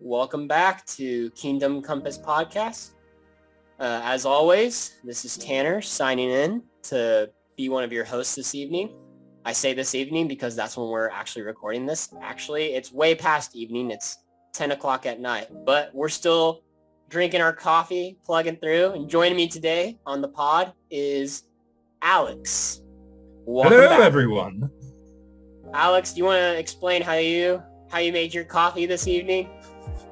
Welcome back to Kingdom Compass Podcast. As always, this is Tanner signing in to be one of your hosts this evening. I say this evening because that's when we're actually recording this. Actually, it's way past evening. It's 10 o'clock at night, but we're still drinking our coffee, plugging through, and joining me today on the pod is Alex. Welcome Hello, back. everyone. Alex, do you want to explain how you made your coffee this evening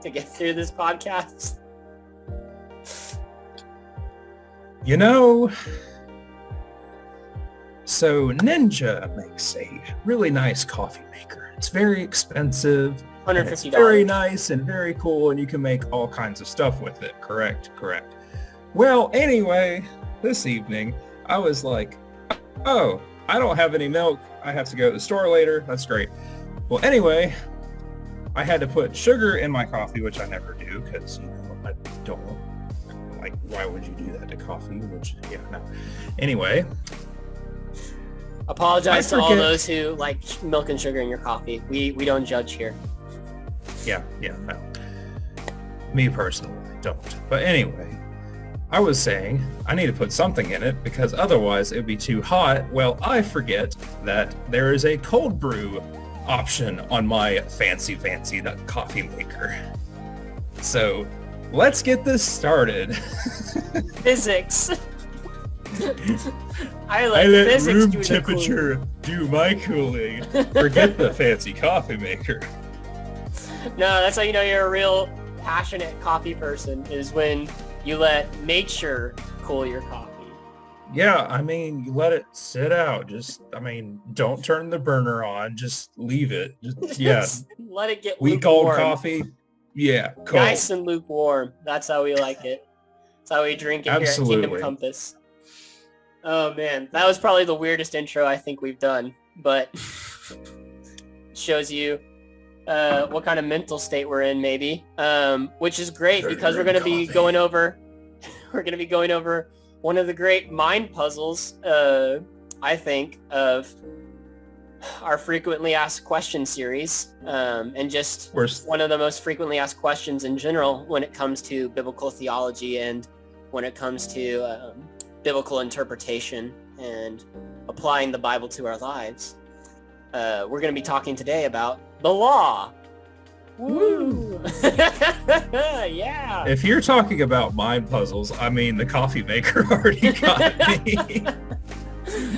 to get through this podcast? You know, so Ninja makes a really nice coffee maker. It's very expensive. $150. It's very nice and very cool, and you can make all kinds of stuff with it. Correct. Well, anyway, this evening, I was like, oh, I don't have any milk. I have to go to the store later. That's great. Well, anyway, I had to put sugar in my coffee, which I never do because, I don't. Like, why would you do that to coffee? No. Anyway. Apologize to all those who like milk and sugar in your coffee. We don't judge here. Yeah, no. Me personally, don't. But anyway, I was saying I need to put something in it because otherwise it would be too hot. Well, I forget that there is a cold brew option on my fancy coffee maker. So let's get this started. Physics. I let physics room do the temperature do my cooling. Forget the fancy coffee maker. No, that's how you know you're a real passionate coffee person, is when you let nature cool your coffee. Yeah, you let it sit out. Don't turn the burner on. Just leave it. Just let it get weak lukewarm. old coffee. Yeah, cold. Nice and lukewarm. That's how we like it. That's how we drink it Absolutely. Here at Kingdom Compass. Oh man, that was probably the weirdest intro I think we've done, but shows you what kind of mental state we're in, maybe, which is great because we're going to be going over one of the great mind puzzles, I think, of our frequently asked question series, and just one of the most frequently asked questions in general when it comes to biblical theology and when it comes to biblical interpretation and applying the Bible to our lives. We're going to be talking today about the law. Woo! Yeah. If you're talking about mind puzzles, the coffee maker already got me.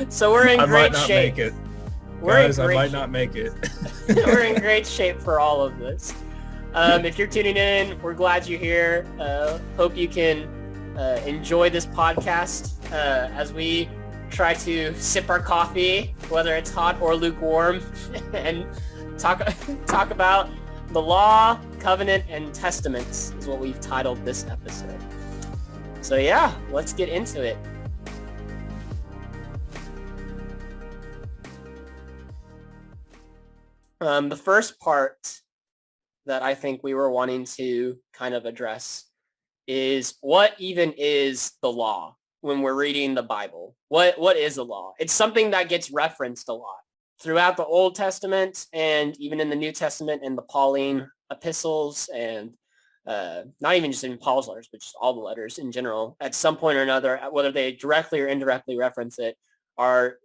So we're in great shape. I might not make it. We're in great shape for all of this. If you're tuning in, we're glad you're here. Hope you can enjoy this podcast as we try to sip our coffee, whether it's hot or lukewarm, and talk about the law, covenant, and testaments is what we've titled this episode. So yeah, let's get into it. The first part that I think we were wanting to kind of address is what even is the law when we're reading the Bible? What is the law? It's something that gets referenced a lot throughout the Old Testament and even in the New Testament and the Pauline epistles, and not even just in Paul's letters, but just all the letters in general. At some point or another, whether they directly or indirectly reference it, are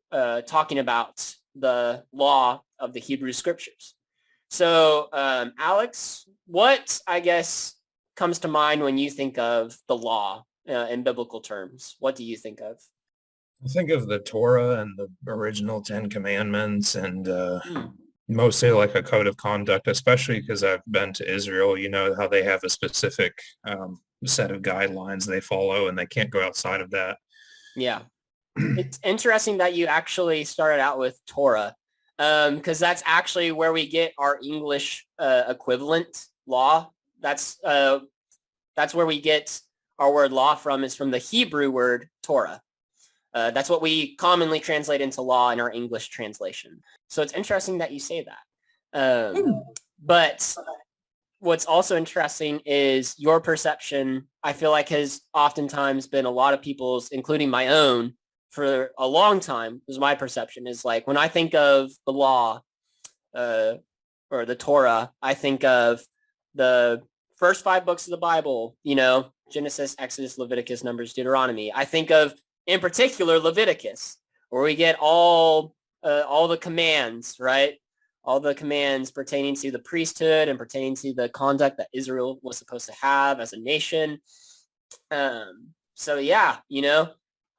talking about the law of the Hebrew Scriptures. So, Alex, what, I guess, comes to mind when you think of the law in biblical terms? What do you think of? I think of the Torah and the original 10 Commandments and mostly like a code of conduct, especially because I've been to Israel. You know how they have a specific set of guidelines they follow and they can't go outside of that. Yeah. It's interesting that you actually started out with Torah, because that's actually where we get our English equivalent law. That's where we get our word law from, is from the Hebrew word Torah. That's what we commonly translate into law in our English translation. So it's interesting that you say that. But what's also interesting is your perception, I feel like, has oftentimes been a lot of people's, including my own, for a long time, is my perception, is like when I think of the law or the Torah, I think of the first 5 books of the Bible, Genesis, Exodus, Leviticus, Numbers, Deuteronomy. I think of, in particular, Leviticus, where we get all the commands, right? All the commands pertaining to the priesthood and pertaining to the conduct that Israel was supposed to have as a nation. So yeah,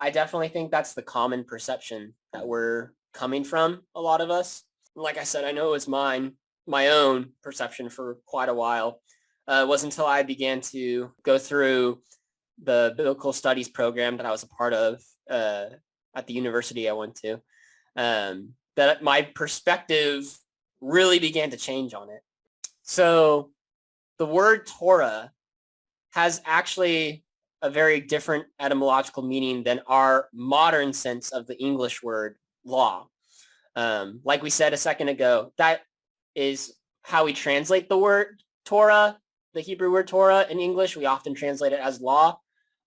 I definitely think that's the common perception that we're coming from, a lot of us. Like I said, I know it was my own perception for quite a while. It wasn't until I began to go through the biblical studies program that I was a part of at the university I went to, that my perspective really began to change on it. So the word Torah has actually a very different etymological meaning than our modern sense of the English word law. Like we said a second ago, that is how we translate the word Torah, the Hebrew word Torah in English. We often translate it as law,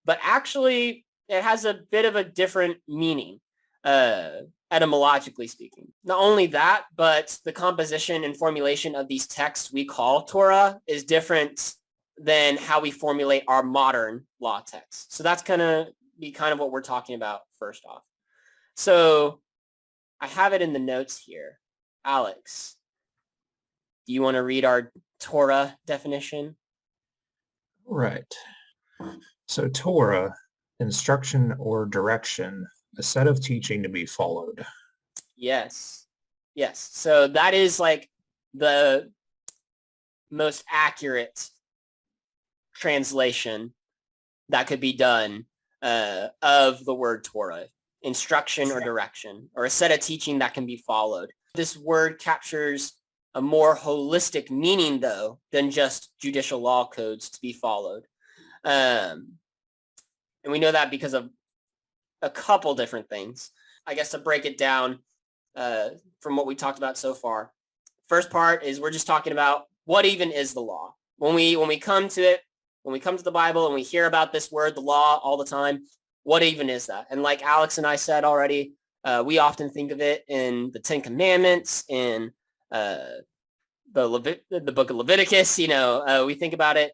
but actually it has a bit of a different meaning, etymologically speaking. Not only that, but the composition and formulation of these texts we call Torah is different than how we formulate our modern law texts. So that's going to be kind of what we're talking about first off. So I have it in the notes here. Alex, do you want to read our Torah definition? Right. So Torah, instruction or direction, a set of teaching to be followed. Yes. So that is like the most accurate translation that could be done of the word Torah, instruction or direction, or a set of teaching that can be followed. This word captures a more holistic meaning, though, than just judicial law codes to be followed. And we know that because of a couple different things. I guess to break it down from what we talked about so far. First part is we're just talking about what even is the law. When we come to it, when we come to the Bible and we hear about this word, the law, all the time, what even is that? And like Alex and I said already, we often think of it in the Ten Commandments, in the book of Leviticus. We think about it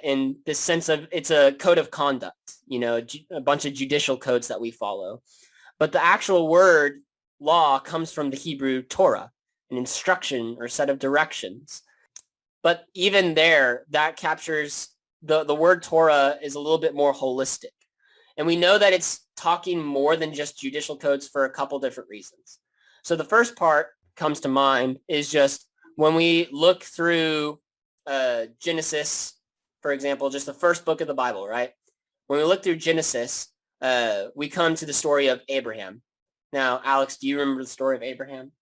in this sense of it's a code of conduct, a bunch of judicial codes that we follow. But the actual word law comes from the Hebrew Torah, an instruction or set of directions. But even there, that captures the word Torah is a little bit more holistic. And we know that it's talking more than just judicial codes for a couple different reasons. So the first part comes to mind is just when we look through Genesis, for example, just the first book of the Bible, right? When we look through Genesis, we come to the story of Abraham. Now, Alex, do you remember the story of Abraham?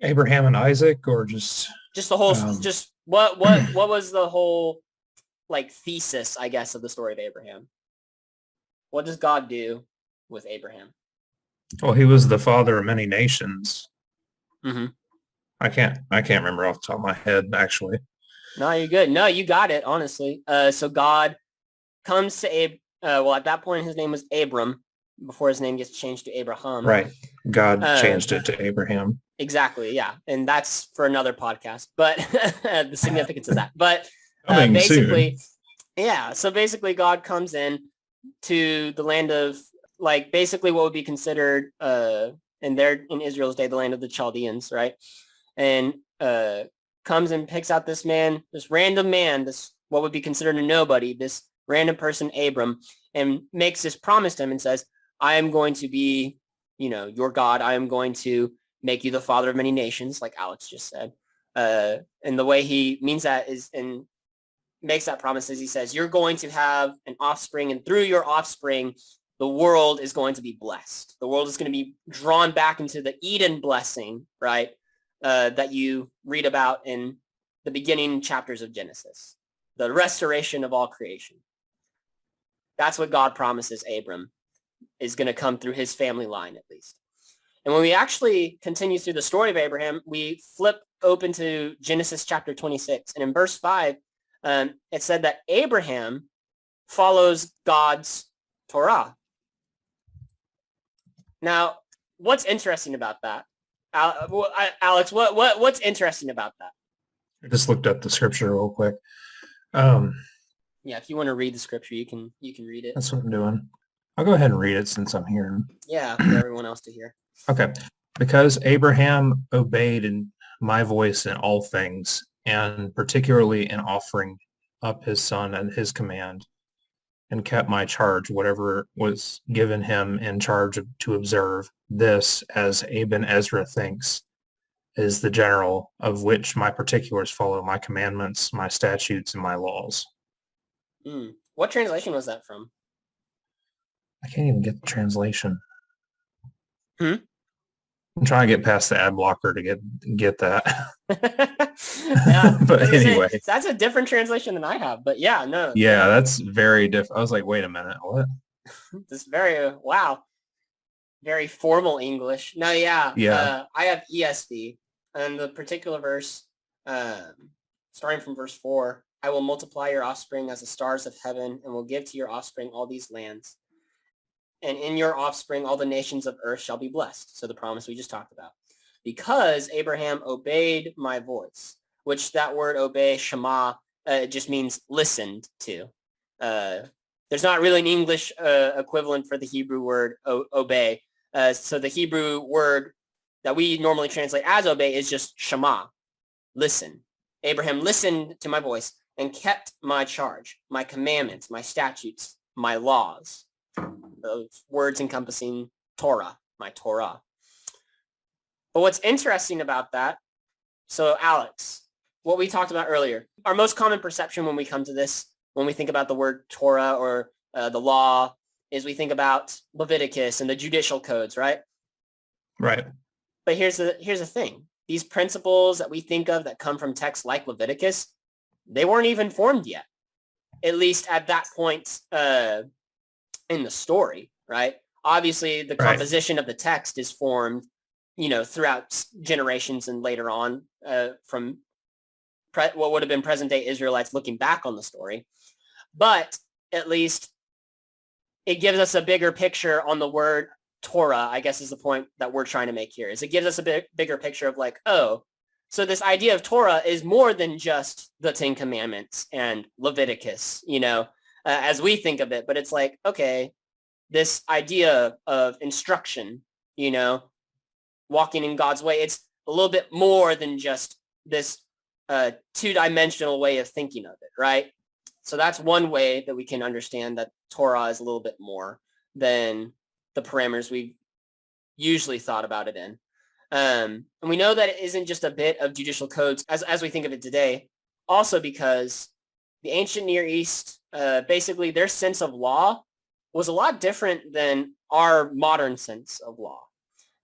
Abraham and Isaac, or just the whole, just what was the whole thesis, I guess, of the story of Abraham? What does God do with Abraham? Well, he was the father of many nations. Mm-hmm. I can't remember off the top of my head, actually. No, you're good. No, you got it, honestly. So God comes to at that point his name was Abram, before his name gets changed to Abraham. Right. God changed it to Abraham. Exactly, yeah. And that's for another podcast, but the significance of that. But basically, yeah. So basically God comes in to the land of, basically what would be considered in Israel's day, the land of the Chaldeans, right? And comes and picks out this random man, this what would be considered a nobody, this random person, Abram, and makes this promise to him and says, I am going to be, your God. I am going to make you the father of many nations, like Alex just said. And the way he means that is, and makes that promise is he says, you're going to have an offspring, and through your offspring, the world is going to be blessed. The world is going to be drawn back into the Eden blessing, right? That you read about in the beginning chapters of Genesis, the restoration of all creation. That's what God promises Abram is going to come through his family line, at least. And when we actually continue through the story of Abraham, we flip open to Genesis chapter 26. And in verse 5, it said that Abraham follows God's Torah. Now, what's interesting about that? Alex, what's interesting about that? I just looked up the scripture real quick. Um, Yeah, if you want to read the scripture, you can read it. that's what I'm doing. I'll go ahead and read it since I'm here. Yeah, for everyone else to hear. Okay. Because Abraham obeyed in my voice in all things, and particularly in offering up his son at his command, and kept my charge, whatever was given him in charge to observe. This, as Aben Ezra thinks, is the general of which my particulars follow my commandments, my statutes, and my laws. What translation was that from? I can't even get the translation. Hmm? I'm trying to get past the ad blocker to get that. Yeah, But anyway. That's a different translation than I have. But yeah, no. Yeah, that's very different. I was like, wait a minute, what? This very, wow. Very formal English. No, yeah. Yeah. I have ESV. And the particular verse, starting from verse 4, I will multiply your offspring as the stars of heaven and will give to your offspring all these lands. And in your offspring, all the nations of earth shall be blessed. So the promise we just talked about. Because Abraham obeyed my voice, which that word obey, shema, just means listened to. There's not really an English equivalent for the Hebrew word obey. So the Hebrew word that we normally translate as obey is just shema, listen. Abraham listened to my voice and kept my charge, my commandments, my statutes, my laws. Those words encompassing Torah, my Torah. But what's interesting about that, so Alex, what we talked about earlier, our most common perception when we come to this, when we think about the word Torah or the law, is we think about Leviticus and the judicial codes, right? Right. But here's the thing. These principles that we think of that come from texts like Leviticus, they weren't even formed yet, at least at that point in the story, right? Obviously, the composition of the text is formed, throughout generations and later on from what would have been present-day Israelites looking back on the story. But at least it gives us a bigger picture on the word Torah, I guess is the point that we're trying to make here, is it gives us a bigger picture of like, oh, so this idea of Torah is more than just the Ten Commandments and Leviticus, as we think of it. But it's like, okay, this idea of instruction, walking in God's way, it's a little bit more than just this two-dimensional way of thinking of it, right? So that's one way that we can understand that Torah is a little bit more than the parameters we've usually thought about it in. And we know that it isn't just a bit of judicial codes as we think of it today, also because the ancient Near East, basically their sense of law was a lot different than our modern sense of law.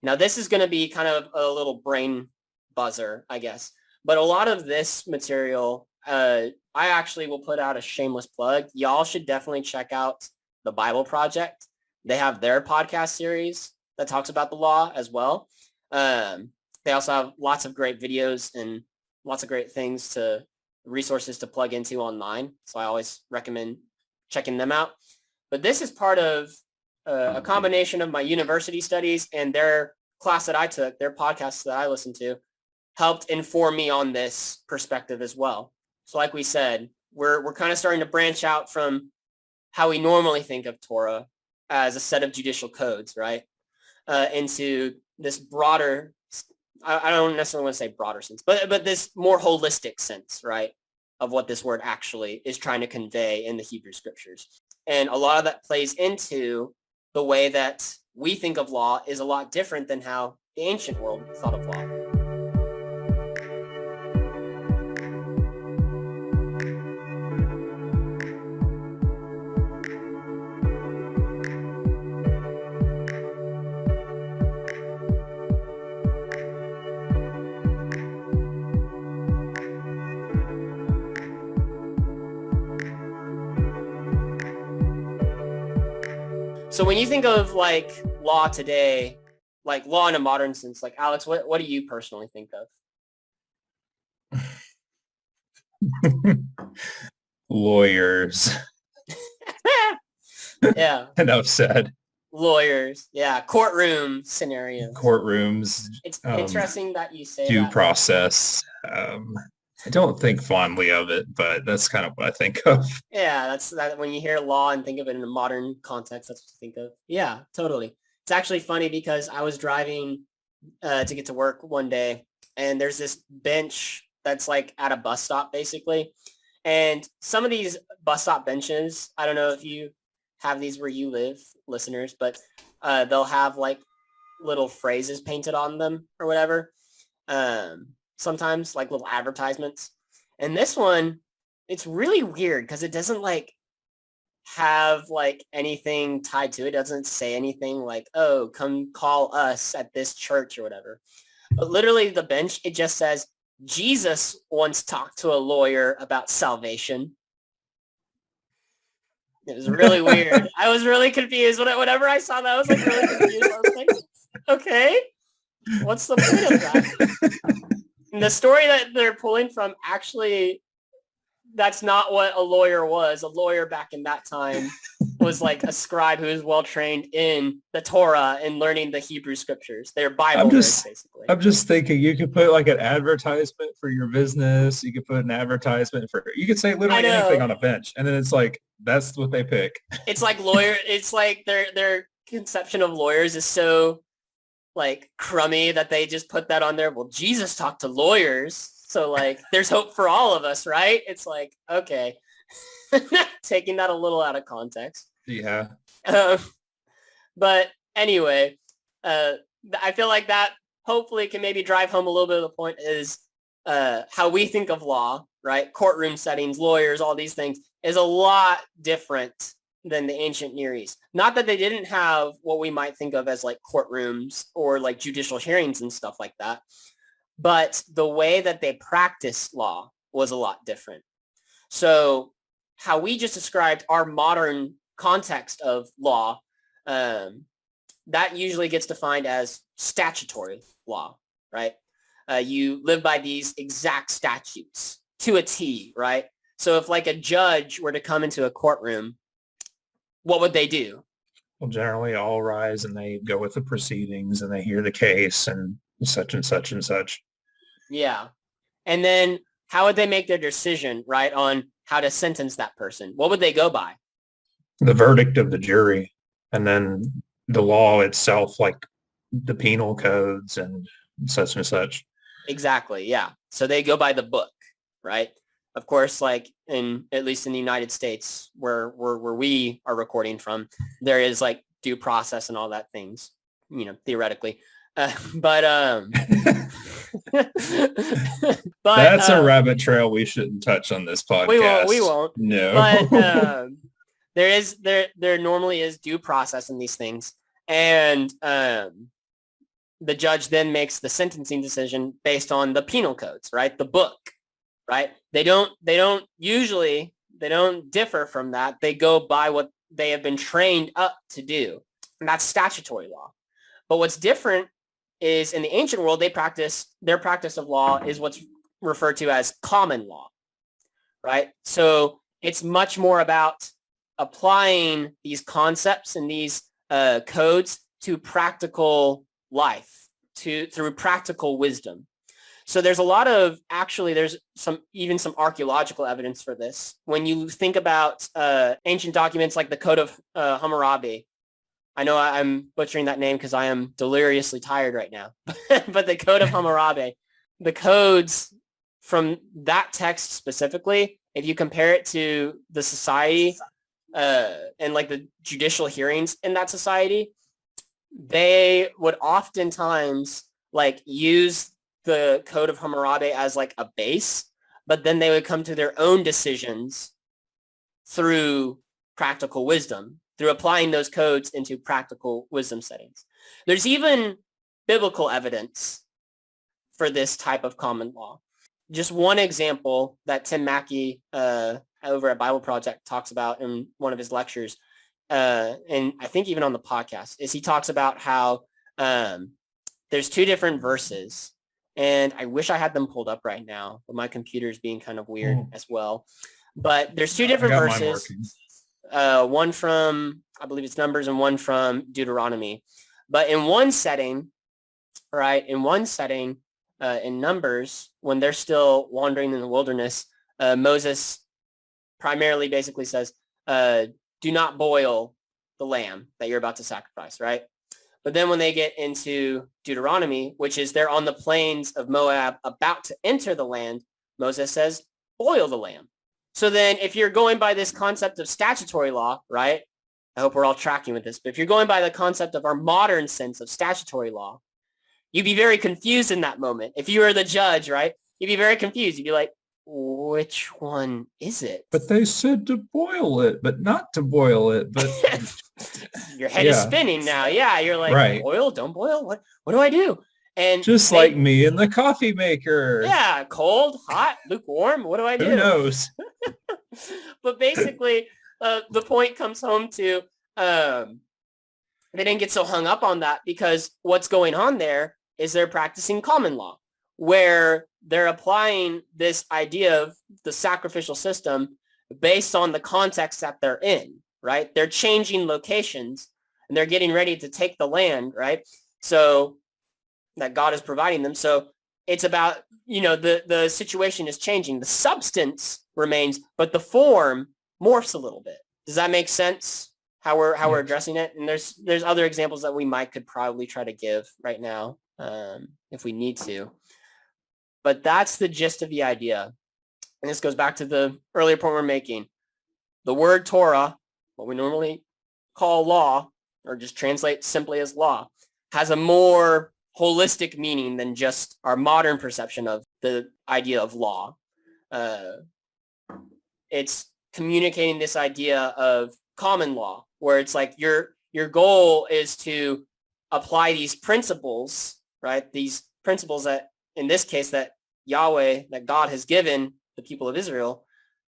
Now, this is going to be kind of a little brain buzzer, I guess. But a lot of this material, I actually will put out a shameless plug. Y'all should definitely check out the Bible Project. They have their podcast series that talks about the law as well. They also have lots of great videos and lots of great resources to plug into online. So I always recommend checking them out. But this is part of a combination of my university studies and their class that I took, their podcasts that I listened to, helped inform me on this perspective as well. So like we said, we're kind of starting to branch out from how we normally think of Torah as a set of judicial codes, right? Into this broader, I don't necessarily want to say broader sense, but this more holistic sense, right? Of what this word actually is trying to convey in the Hebrew scriptures. And a lot of that plays into the way that we think of law is a lot different than how the ancient world thought of law. So when you think of like law today, like law in a modern sense, like Alex, what do you personally think of? Lawyers. Yeah. Enough said. Lawyers. Yeah. Courtroom scenarios. Courtrooms. It's interesting that you say due that. process. I don't think fondly of it, but that's kind of what I think of. Yeah, that's that when you hear law and think of it in a modern context, that's what you think of. Yeah, totally. It's actually funny because I was driving to get to work one day, and there's this bench that's like at a bus stop, basically. And some of these bus stop benches, I don't know if you have these where you live, listeners, but they'll have like little phrases painted on them or whatever. Sometimes like little advertisements. And this one, it's really weird because it doesn't like have like anything tied to it. It doesn't say anything like, oh, come call us at this church or whatever. But literally the bench, it just says, Jesus once talked to a lawyer about salvation. It was really weird. I was really confused. Whenever I saw that, I was like really confused. I was like, okay, what's the point of that? And the story that they're pulling from, actually, that's not what a lawyer was. A lawyer back in that time was like a scribe who was well trained in the Torah and learning the Hebrew scriptures. They're Bible words, basically. I'm just thinking you could put like an advertisement for your business. You could put an advertisement you could say literally anything on a bench. And then it's like, that's what they pick. It's like it's like their conception of lawyers is so like crummy that they just put that on there. Well, Jesus talked to lawyers. So like, there's hope for all of us, right? It's like, okay, taking that a little out of context. Yeah. But anyway, I feel like that hopefully can maybe drive home a little bit of the point is how we think of law, right? Courtroom settings, lawyers, all these things is a lot different than the ancient Near East. Not that they didn't have what we might think of as like courtrooms or like judicial hearings and stuff like that. But the way that they practiced law was a lot different. So how we just described our modern context of law, that usually gets defined as statutory law, right? You live by these exact statutes to a T, right? So if like a judge were to come into a courtroom, what would they do? Well, generally all rise and they go with the proceedings and they hear the case and such and such and such. Yeah. And then how would they make their decision, right, on how to sentence that person? What would they go by? The verdict of the jury, and then the law itself, like the penal codes and such and such. Exactly. Yeah. So they go by the book, right? Of course, like at least in the United States, where we are recording from, there is like due process and all that things, theoretically. But that's a rabbit trail we shouldn't touch on this podcast. We won't. No. But there normally is due process in these things, and the judge then makes the sentencing decision based on the penal codes, right? The book, right? They don't differ from that. They go by what they have been trained up to do, and that's statutory law. But what's different is in the ancient world, their practice of law is what's referred to as common law, right? So it's much more about applying these concepts and these codes to practical life, through practical wisdom. So there's there's some archaeological evidence for this. When you think about ancient documents like the Code of Hammurabi, I know I'm butchering that name because I am deliriously tired right now, but the Code of Hammurabi, the codes from that text specifically, if you compare it to the society and like the judicial hearings in that society, they would oftentimes like use the Code of Hammurabi as like a base, but then they would come to their own decisions through practical wisdom, through applying those codes into practical wisdom settings. There's even biblical evidence for this type of common law. Just one example that Tim Mackey over at Bible Project talks about in one of his lectures, and I think even on the podcast, is he talks about how there's two different verses, and I wish I had them pulled up right now, but my computer's being kind of weird as well. But there's two different verses. One from, I believe it's Numbers, and one from Deuteronomy. But in one setting, in Numbers, when they're still wandering in the wilderness, Moses primarily basically says, do not boil the lamb that you're about to sacrifice, right? But then when they get into Deuteronomy, which is they're on the plains of Moab about to enter the land, Moses says, boil the lamb. So then if you're going by this concept of statutory law, right? I hope we're all tracking with this, but if you're going by the concept of our modern sense of statutory law, you'd be very confused in that moment. If you were the judge, right? You'd be very confused. You'd be like, which one is it? But they said to boil it, but not to boil it. But your head is spinning now. Yeah, you're like, right. Boil, don't boil. What do I do? And just like me and the coffee maker. Yeah, cold, hot, lukewarm. What do I do? Who knows? But basically, the point comes home to they didn't get so hung up on that, because what's going on there is they're practicing common law, where they're applying this idea of the sacrificial system based on the context that they're in, right? They're changing locations and they're getting ready to take the land, right? So that God is providing them. So it's about, the situation is changing. The substance remains, but the form morphs a little bit. Does that make sense? How we're addressing it? And there's other examples that we could probably try to give right now, if we need to. But that's the gist of the idea. And this goes back to the earlier point we're making. The word Torah, what we normally call law, or just translate simply as law, has a more holistic meaning than just our modern perception of the idea of law. It's communicating this idea of common law, where it's like your goal is to apply these principles, right? These principles that, in this case, that Yahweh, that God has given the people of Israel,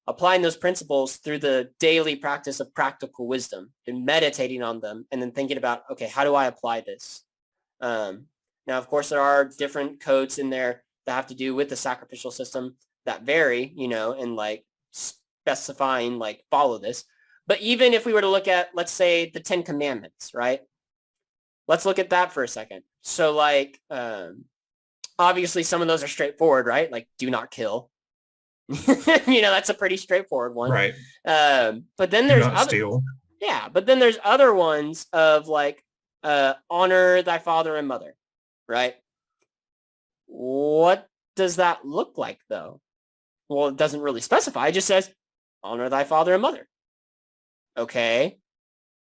applying those principles through the daily practice of practical wisdom and meditating on them, and then thinking about, okay, how do I apply this? Now, of course, there are different codes in there that have to do with the sacrificial system that vary, and like specifying, like, follow this. But even if we were to look at, let's say, the 10 Commandments, right? Let's look at that for a second. So, like, obviously, some of those are straightforward, right? Like, do not kill. That's a pretty straightforward one. Right. But then there's other, steal. Yeah, but then there's other ones of, like, honor thy father and mother, right? What does that look like, though? Well, it doesn't really specify. It just says, honor thy father and mother. Okay.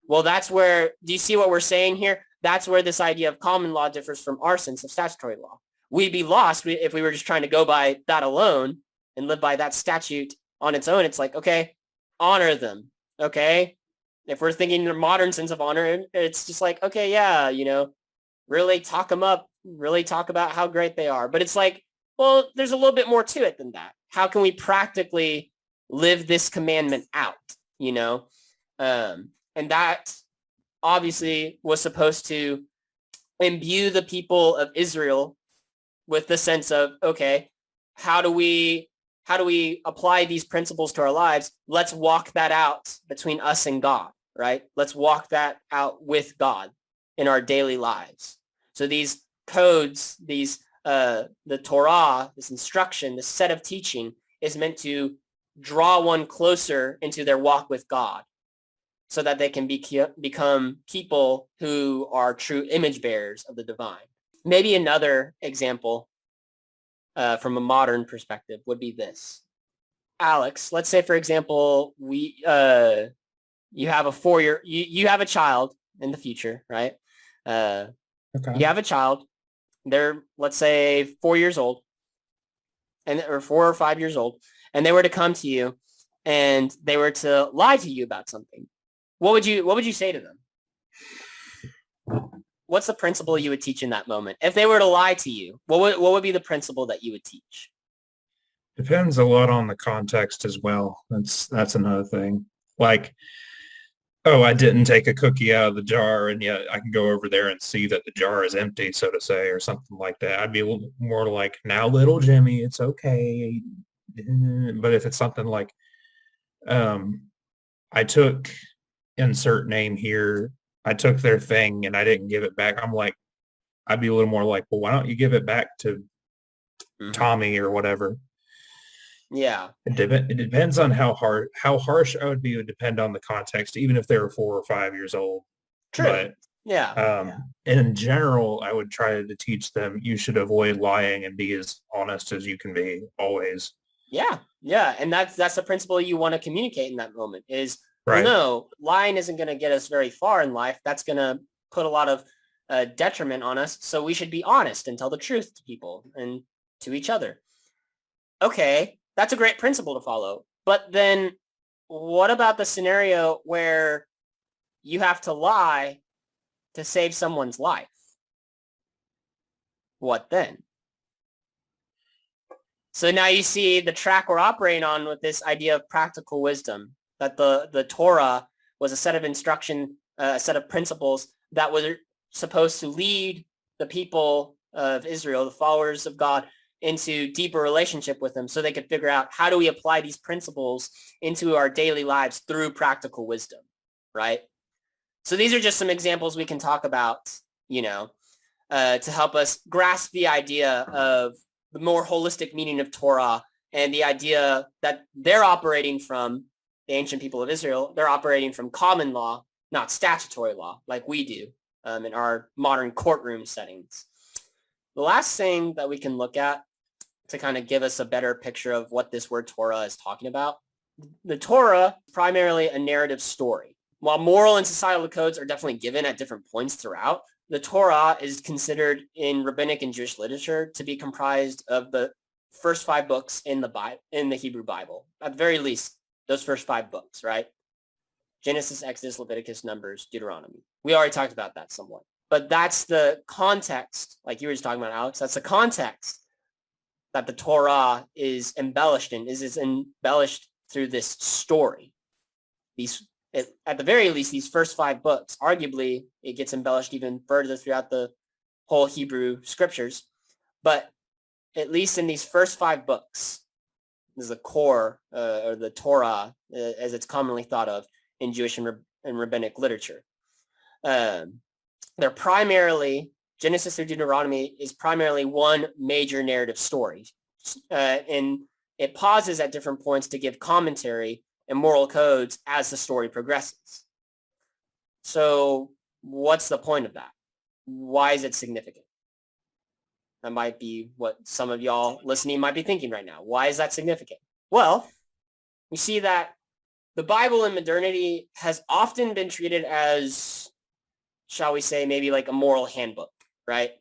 Well, that's where, do you see what we're saying here? That's where this idea of common law differs from our sense of statutory law. We'd be lost if we were just trying to go by that alone and live by that statute on its own. It's like, okay, honor them. Okay. If we're thinking in the modern sense of honor, it's just like, okay, yeah, really talk them up, really talk about how great they are. But it's like, well, there's a little bit more to it than that. How can we practically live this commandment out, and that obviously was supposed to imbue the people of Israel with the sense of, okay, how do we apply these principles to our lives? Let's walk that out between us and God, right? Let's walk that out with God in our daily lives. So these codes, the Torah, this instruction, this set of teaching is meant to draw one closer into their walk with God, so that they can become people who are true image bearers of the divine. Maybe another example from a modern perspective would be this. Alex, let's say, for example, you have a 4-year, you have a child in the future, right? Okay. You have a child. They're, let's say, 4 years old, or 4 or 5 years old, and they were to come to you and they were to lie to you about something. What would you say to them? What's the principle you would teach in that moment? If they were to lie to you, what would be the principle that you would teach? Depends a lot on the context as well. That's another thing. Like, oh, I didn't take a cookie out of the jar, and yet I can go over there and see that the jar is empty, so to say, or something like that. I'd be a little more like, now, little Jimmy, it's okay. But if it's something like, I took insert name here, I took their thing and I didn't give it back, I'd be a little more like, well, why don't you give it back to Tommy or whatever. Yeah. It depends on how harsh I would be. It would depend on the context, even if they were 4 or 5 years old. True. But Yeah. in general, I would try to teach them you should avoid lying and be as honest as you can be always. Yeah. And that's the principle you want to communicate in that moment is, Right. well, no, lying isn't going to get us very far in life. That's going to put a lot of detriment on us. So we should be honest and tell the truth to people and to each other. Okay, that's a great principle to follow. But then what about the scenario where you have to lie to save someone's life? What then? So now you see the track we're operating on with this idea of practical wisdom, that the Torah was a set of instruction, a set of principles that were supposed to lead the people of Israel, the followers of God, into deeper relationship with them so they could figure out how do we apply these principles into our daily lives through practical wisdom, right? So these are just some examples we can talk about, to help us grasp the idea of the more holistic meaning of Torah and the idea that they're operating from, the ancient people of Israel, they're operating from common law, not statutory law like we do in our modern courtroom settings. The last thing that we can look at to kind of give us a better picture of what this word Torah is talking about, the Torah is primarily a narrative story. While moral and societal codes are definitely given at different points throughout, the Torah is considered in rabbinic and Jewish literature to be comprised of the first 5 books in the Hebrew Bible. At the very least, those first 5 books, right? Genesis, Exodus, Leviticus, Numbers, Deuteronomy. We already talked about that somewhat. But that's the context, like you were just talking about, Alex, that's the context that the Torah is embellished in, is embellished through this story. At the very least, these first 5 books, arguably, it gets embellished even further throughout the whole Hebrew scriptures. But at least in these first 5 books, this is the core, or the Torah, as it's commonly thought of in Jewish and rabbinic literature. They're primarily, Genesis through Deuteronomy is primarily one major narrative story. And it pauses at different points to give commentary and moral codes as the story progresses. So what's the point of that? Why is it significant? That might be what some of y'all listening might be thinking right now. Why is that significant? Well, we see that the Bible in modernity has often been treated as, shall we say, maybe like a moral handbook, right?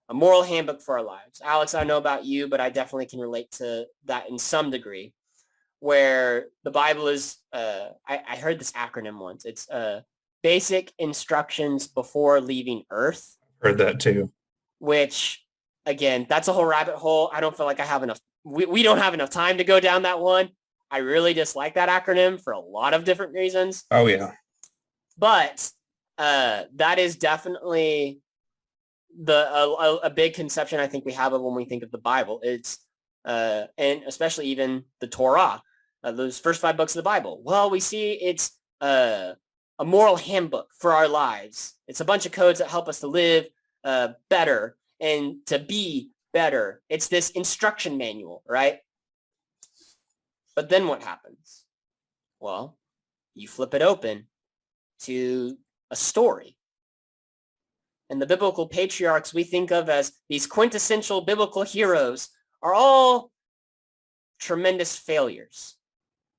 A moral handbook for our lives. Alex, I don't know about you, but I definitely can relate to that in some degree, where the Bible is, I heard this acronym once. It's Basic Instructions Before Leaving Earth. Heard that too. Which, again, that's a whole rabbit hole. I don't feel like I have enough. We don't have enough time to go down that one. I really dislike that acronym for a lot of different reasons. Oh, yeah. But that is definitely a big conception I think we have of when we think of the Bible. It's and especially even the Torah, those first 5 books of the Bible. Well, we see it's a moral handbook for our lives. It's a bunch of codes that help us to live better and to be better. It's this instruction manual, right? But then what happens? Well, you flip it open to a story. And the biblical patriarchs we think of as these quintessential biblical heroes are all tremendous failures.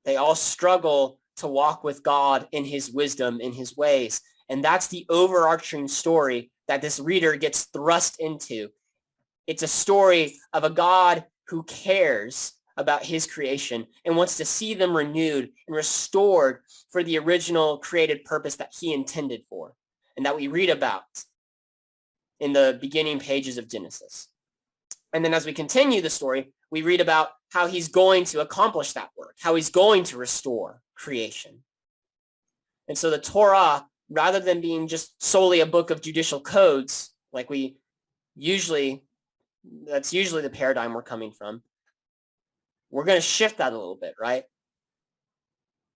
They all struggle to walk with God in his wisdom, in his ways. And that's the overarching story that this reader gets thrust into. It's a story of a God who cares about his creation and wants to see them renewed and restored for the original created purpose that he intended for, and that we read about in the beginning pages of Genesis. And then as we continue the story, we read about how he's going to accomplish that work, how he's going to restore creation. And so the Torah, rather than being just solely a book of judicial codes, like that's usually the paradigm we're coming from, we're going to shift that a little bit, right?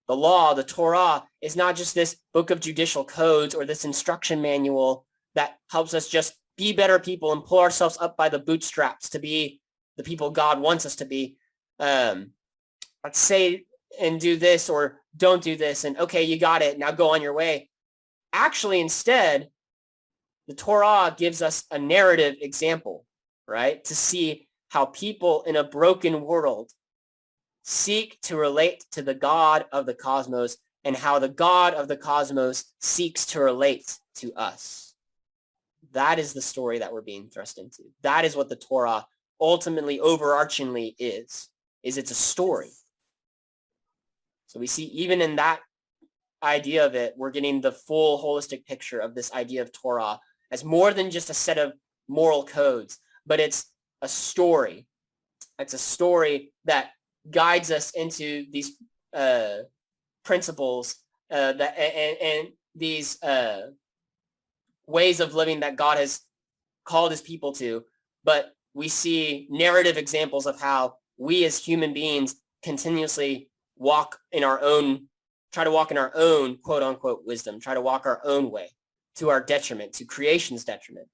The law, the Torah, is not just this book of judicial codes or this instruction manual that helps us just be better people and pull ourselves up by the bootstraps to be the people God wants us to be. Let's say and do this or don't do this, and okay, you got it, now go on your way. Actually, instead, the Torah gives us a narrative example, right? To see how people in a broken world seek to relate to the God of the cosmos and how the God of the cosmos seeks to relate to us. That is the story that we're being thrust into. That is what the Torah ultimately, overarchingly is it's a story. So we see even in that idea of it, we're getting the full holistic picture of this idea of Torah as more than just a set of moral codes, but it's a story. It's a story that guides us into these principles and these ways of living that God has called his people to. But we see narrative examples of how we as human beings continuously try to walk in our own quote unquote wisdom, try to walk our own way to our detriment, to creation's detriment.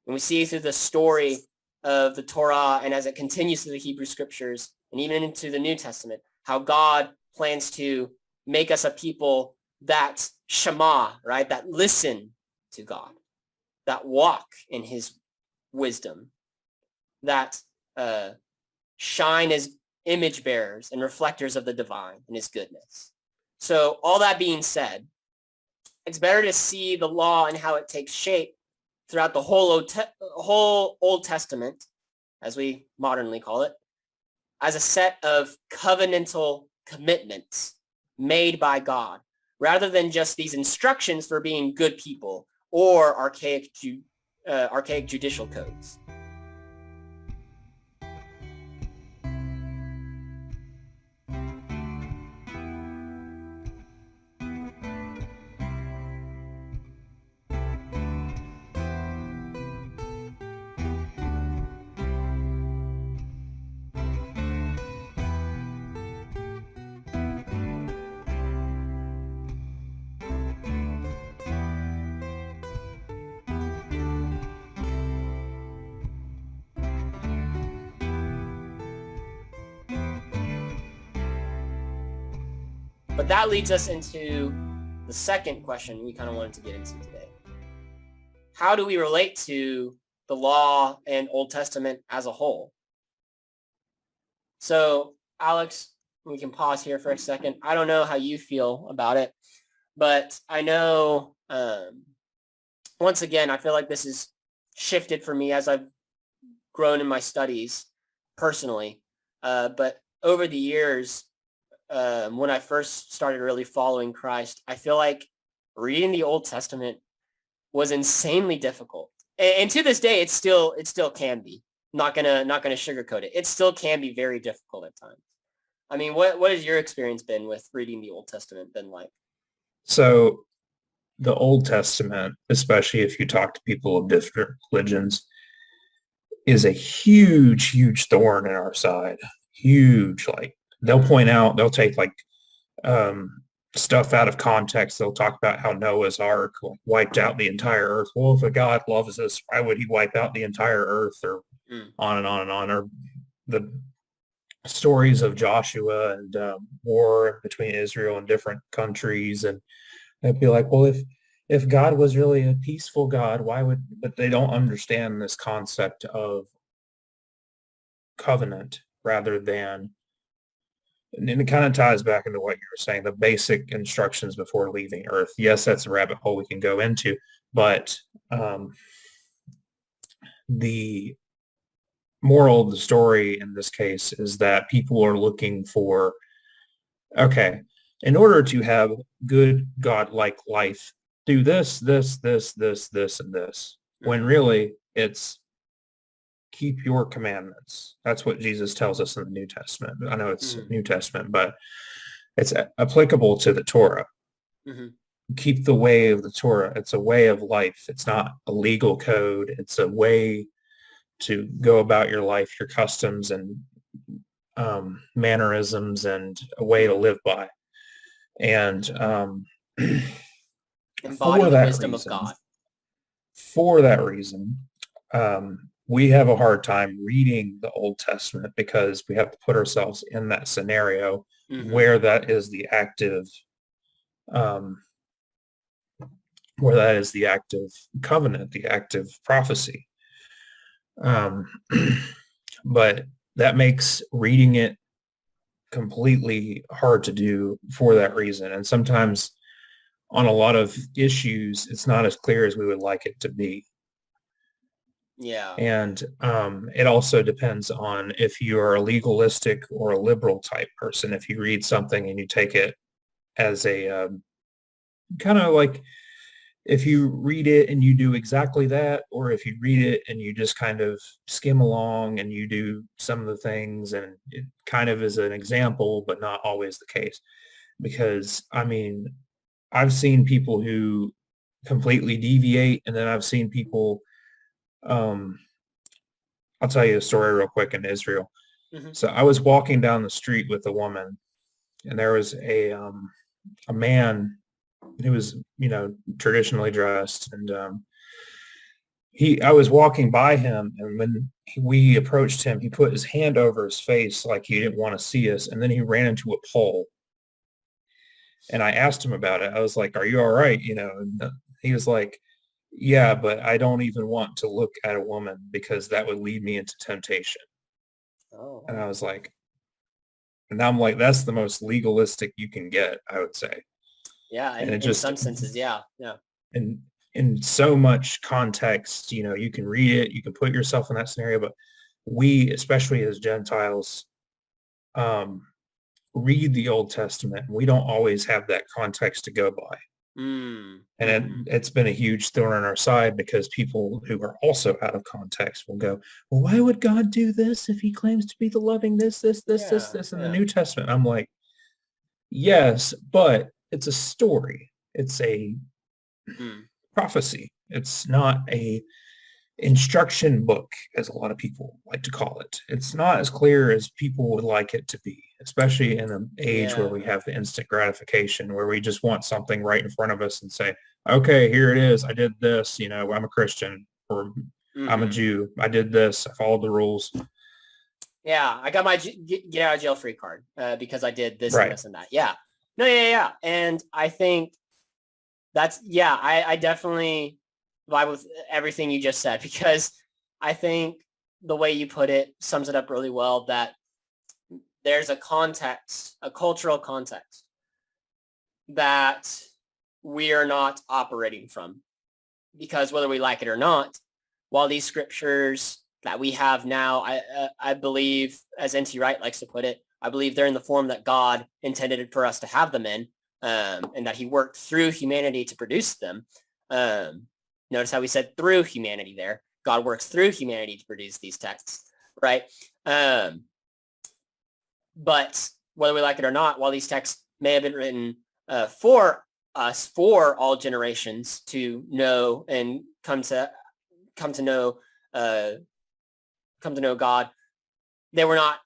And we see through the story of the Torah and as it continues through the Hebrew scriptures and even into the New Testament, how God plans to make us a people that shema, right? That listen to God, that walk in his wisdom, that shine as image bearers and reflectors of the divine and his goodness. So all that being said, it's better to see the law and how it takes shape throughout the whole Old Testament, as we modernly call it, as a set of covenantal commitments made by God, rather than just these instructions for being good people or archaic judicial codes. But that leads us into the second question we kind of wanted to get into today. How do we relate to the law and Old Testament as a whole? So, Alex, we can pause here for a second. I don't know how you feel about it, but I know, once again, I feel like this has shifted for me as I've grown in my studies personally. But over the years, when I first started really following Christ, I feel like reading the Old Testament was insanely difficult. And to this day, it still can be. Not gonna sugarcoat it. It still can be very difficult at times. I mean, what has your experience been with reading the Old Testament been like? So the Old Testament, especially if you talk to people of different religions, is a huge, huge thorn in our side. Huge. Like they'll take like stuff out of context. They'll talk about how Noah's Ark wiped out the entire earth. Well, if a God loves us, why would he wipe out the entire earth? Or on and on and on. Or the stories of Joshua and war between Israel and different countries. And they'd be like, well, if God was really a peaceful God, but they don't understand this concept of covenant rather than, and it kind of ties back into what you were saying, the basic instructions before leaving Earth. Yes, that's a rabbit hole we can go into, but the moral of the story in this case is that people are looking for, okay, in order to have good God-like life, do this, and this. When really it's keep your commandments. That's what Jesus tells us in the New Testament. I know it's New Testament, but it's applicable to the Torah. Keep the way of the Torah. It's a way of life. It's not a legal code. It's a way to go about your life, your customs and mannerisms, and a way to live by. And embody the wisdom of God. For that reason, we have a hard time reading the Old Testament because we have to put ourselves in that scenario where that is the active, um, where that is the active covenant, the active prophecy. Um, but that makes reading it completely hard to do for that reason. And sometimes on a lot of issues, it's not as clear as we would like it to be. Yeah. And it also depends on if you are a legalistic or a liberal type person. If you read something and you take it as a kind of like, if you read it and you do exactly that, or if you read it and you just kind of skim along and you do some of the things and it kind of is an example, but not always the case. Because I mean, I've seen people who completely deviate, and then I've seen people, um, I'll tell you a story real quick in Israel. Mm-hmm. So I was walking down the street with a woman, and there was a man who was, traditionally dressed, and I was walking by him, and when we approached him, he put his hand over his face like he didn't want to see us, and then he ran into a pole. And I asked him about it. I was like, "Are you all right?" And he was like, "Yeah, but I don't even want to look at a woman because that would lead me into temptation." Oh. And I was like, and I'm like, that's the most legalistic you can get, I would say. Yeah, And it in just, some senses, yeah. and in so much context, you can read it, you can put yourself in that scenario, but we, especially as Gentiles, um, read the Old Testament, and we don't always have that context to go by. And it's been a huge thorn in our side because people who are also out of context will go, well, why would God do this if he claims to be the loving this in the New Testament? I'm like, yes, but it's a story. It's a prophecy. It's not a instruction book, as a lot of people like to call it. It's not as clear as people would like it to be, especially in an age where we have the instant gratification, where we just want something right in front of us and say, okay, here it is. I did this, I'm a Christian, or I'm a Jew. I did this. I followed the rules. Yeah, I got my get out of jail free card because I did this Right. and this and that. Yeah. No, yeah. And I think that's, I definitely vibe with everything you just said, because I think the way you put it sums it up really well, that there's a context, a cultural context that we are not operating from, because whether we like it or not, while these scriptures that we have now, I believe, as N.T. Wright likes to put it, I believe they're in the form that God intended for us to have them in, and that he worked through humanity to produce them. Notice how we said through humanity there. God works through humanity to produce these texts, right? But whether we like it or not, while these texts may have been written for us, for all generations to know and come to know God, they were not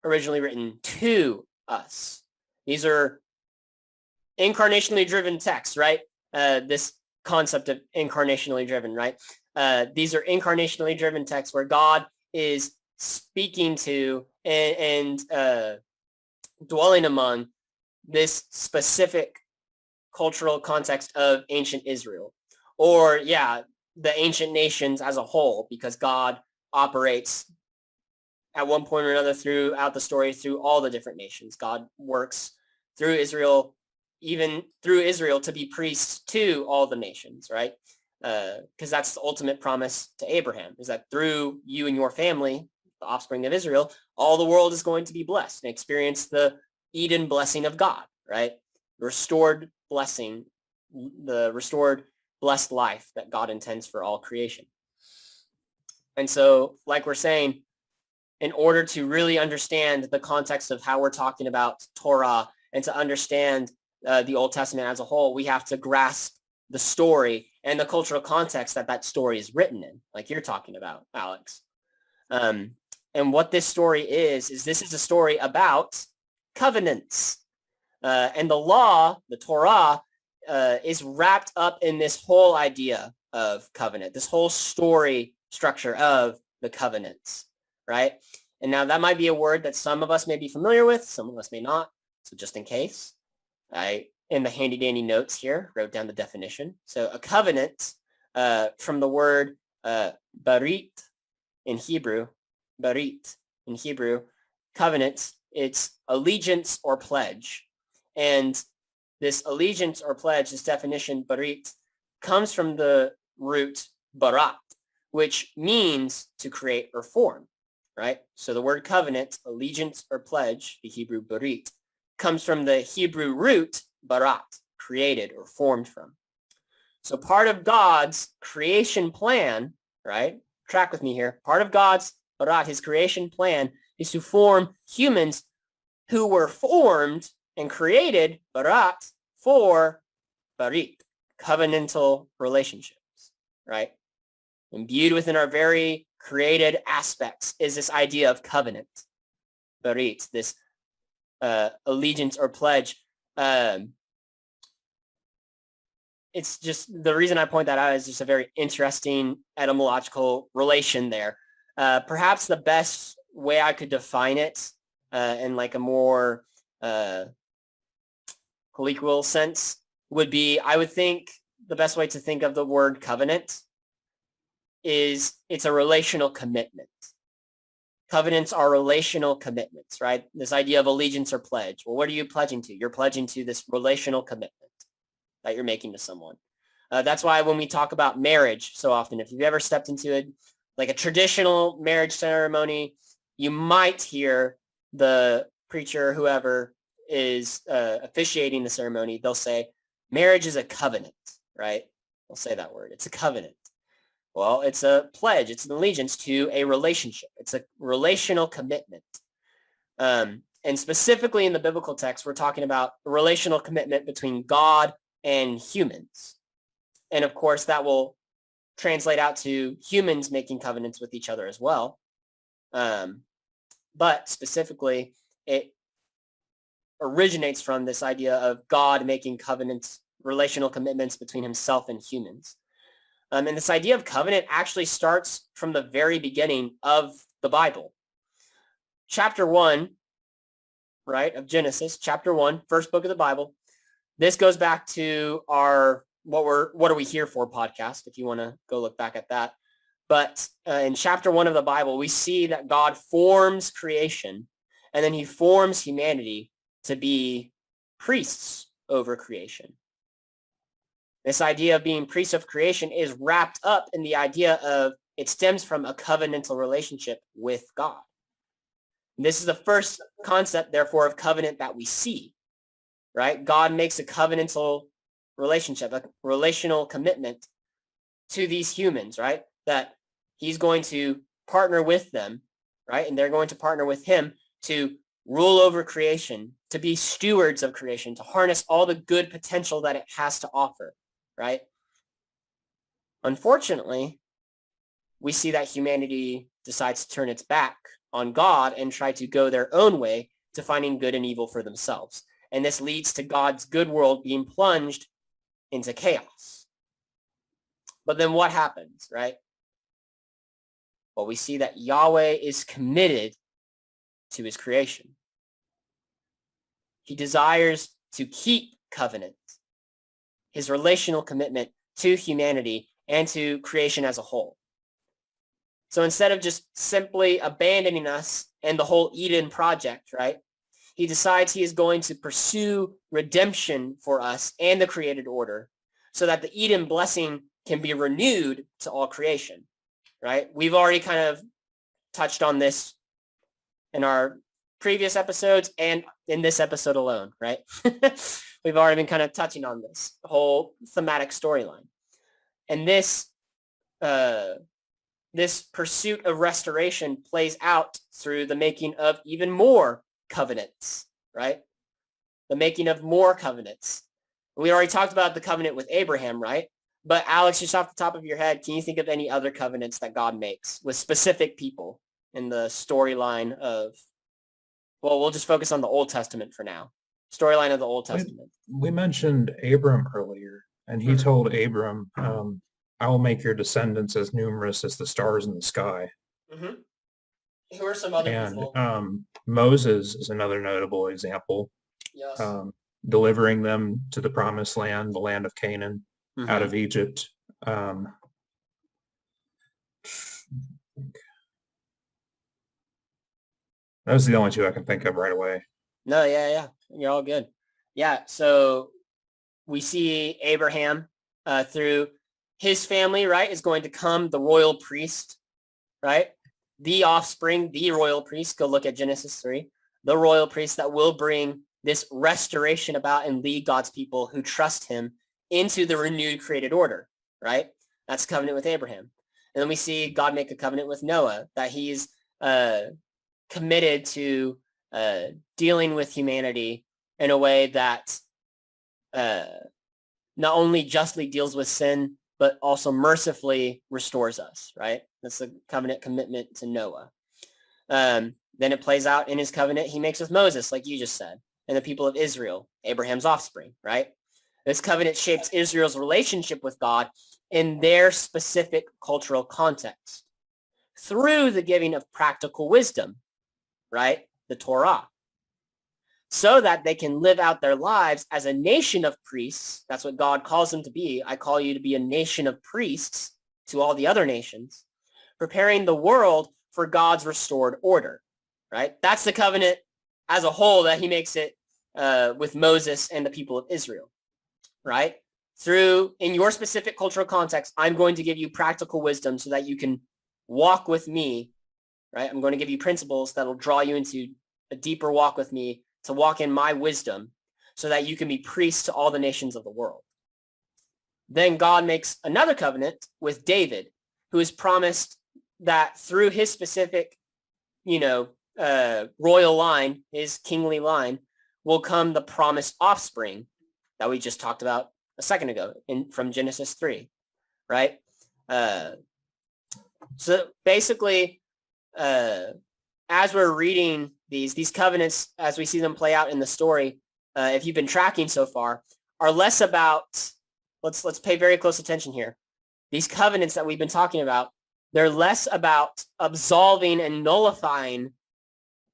originally written to us. These are incarnationally driven texts, right? This concept of incarnationally driven, right? These are incarnationally driven texts where God is speaking to and dwelling among this specific cultural context of ancient Israel, or the ancient nations as a whole, because God operates at one point or another throughout the story through all the different nations. God works through Israel, even through Israel, to be priests to all the nations, right? Because that's the ultimate promise to Abraham, is that through you and your family, the offspring of Israel, all the world is going to be blessed and experience the Eden blessing of God, right? Restored blessing, the restored blessed life that God intends for all creation. And so, like we're saying, in order to really understand the context of how we're talking about Torah and to understand the Old Testament as a whole, we have to grasp the story and the cultural context that story is written in, like you're talking about, Alex. And what this story is this is a story about covenants. And the law, the Torah, is wrapped up in this whole idea of covenant, this whole story structure of the covenants, right? And now that might be a word that some of us may be familiar with, some of us may not. So just in case, I, in the handy dandy notes here, wrote down the definition. So a covenant, from the word barit in Hebrew, covenant, it's allegiance or pledge. And this allegiance or pledge, this definition, barit, comes from the root barat, which means to create or form, right? So the word covenant, allegiance or pledge, the Hebrew barit, comes from the Hebrew root barat, created or formed from. So part of God's creation plan, right? Track with me here. Part of God's barat, his creation plan, is to form humans who were formed and created, barat, for barit, covenantal relationships, right? Imbued within our very created aspects is this idea of covenant, barit, this allegiance or pledge. It's just, the reason I point that out is just a very interesting etymological relation there. Perhaps the best way I could define it in like a more colloquial sense would be, I would think the best way to think of the word covenant is it's a relational commitment. Covenants are relational commitments, right? This idea of allegiance or pledge. Well, what are you pledging to? You're pledging to this relational commitment that you're making to someone. That's why when we talk about marriage so often, if you've ever stepped into a traditional marriage ceremony, you might hear the preacher, whoever is officiating the ceremony, they'll say, marriage is a covenant, right? They'll say that word. It's a covenant. Well, it's a pledge. It's an allegiance to a relationship. It's a relational commitment. And specifically in the biblical text, we're talking about a relational commitment between God and humans. And of course, that will translate out to humans making covenants with each other as well. But specifically, it originates from this idea of God making covenants, relational commitments between himself and humans. And this idea of covenant actually starts from the very beginning of the Bible. Chapter 1, right, of Genesis, chapter 1, first book of the Bible. This goes back to our What Are We Here For podcast, if you want to go look back at that. But in chapter 1 of the Bible, we see that God forms creation, and then he forms humanity to be priests over creation. This idea of being priests of creation is wrapped up in the idea of it stems from a covenantal relationship with God. And this is the first concept, therefore, of covenant that we see, right? God makes a covenantal relationship, a relational commitment to these humans, right? That he's going to partner with them, right? And they're going to partner with him to rule over creation, to be stewards of creation, to harness all the good potential that it has to offer, right? Unfortunately, we see that humanity decides to turn its back on God and try to go their own way to finding good and evil for themselves. And this leads to God's good world being plunged into chaos. But then what happens, right? Well, we see that Yahweh is committed to his creation. He desires to keep covenant, his relational commitment to humanity and to creation as a whole. So instead of just simply abandoning us and the whole Eden project, right? He decides he is going to pursue redemption for us and the created order so that the Eden blessing can be renewed to all creation, right? We've already kind of touched on this in our previous episodes and in this episode alone, right? We've already been kind of touching on this whole thematic storyline. And this pursuit of restoration plays out through the making of even more covenants, right? The making of more covenants. We already talked about the covenant with Abraham, right? But Alex, just off the top of your head, can you think of any other covenants that God makes with specific people in the storyline of, well, we'll just focus on the Old Testament for now. Storyline of the Old Testament. We mentioned Abram earlier, and he told Abram, I will make your descendants as numerous as the stars in the sky. Mm-hmm. Who are some other And people? Moses is another notable example, Yes. um, delivering them to the promised land, the land of Canaan, out Mm-hmm. of Egypt. Those are the only two I can think of right away. No, yeah. You're all good. Yeah, so we see Abraham through his family, right, is going to come the royal priest, right? The offspring, the royal priest. Go look at Genesis 3. The royal priest that will bring this restoration about and lead God's people who trust him into the renewed created order, right? That's covenant with Abraham. And then we see God make a covenant with Noah that he's committed to dealing with humanity in a way that not only justly deals with sin, but also mercifully restores us, right? That's the covenant commitment to Noah. Then it plays out in his covenant he makes with Moses, like you just said, and the people of Israel, Abraham's offspring, right? This covenant shapes Israel's relationship with God in their specific cultural context through the giving of practical wisdom, right? The Torah, so that they can live out their lives as a nation of priests. That's what God calls them to be. I call you to be a nation of priests to all the other nations, preparing the world for God's restored order, right? That's the covenant as a whole that he makes it with Moses and the people of Israel, right? Through, in your specific cultural context, I'm going to give you practical wisdom so that you can walk with me, right? I'm going to give you principles that will draw you into a deeper walk with me, to walk in my wisdom so that you can be priests to all the nations of the world. Then God makes another covenant with David, who is promised that through his specific, royal line, his kingly line, will come the promised offspring that we just talked about a second ago from Genesis 3, right? So basically, as we're reading these covenants, as we see them play out in the story, if you've been tracking so far, are less about, let's pay very close attention here. These covenants that we've been talking about, they're less about absolving and nullifying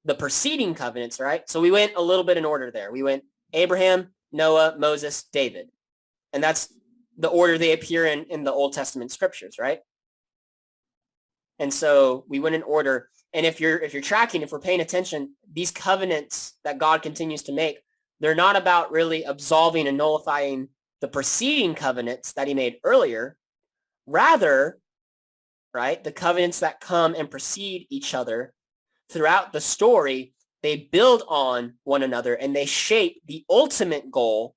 the preceding covenants, right? So we went a little bit in order there. We went Abraham, Noah, Moses, David. And that's the order they appear in the Old Testament scriptures, right? And so we went in order. And if you're tracking, if we're paying attention, these covenants that God continues to make, they're not about really absolving and nullifying the preceding covenants that he made earlier. Rather, right, the covenants that come and precede each other throughout the story, they build on one another and they shape the ultimate goal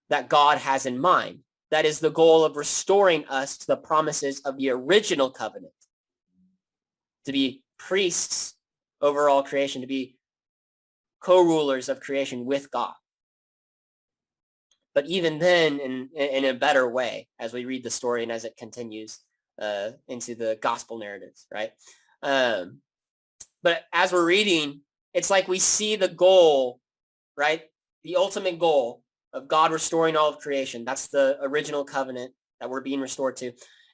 that God has in mind. That is the goal of restoring us to the promises of the original covenant, to be priests over all creation, to be co-rulers of creation with God. But even then, in a better way, as we read the story and as it continues into the gospel narratives, right? But as we're reading, it's like we see the goal, right? The ultimate goal of God restoring all of creation. That's the original covenant that we're being restored to.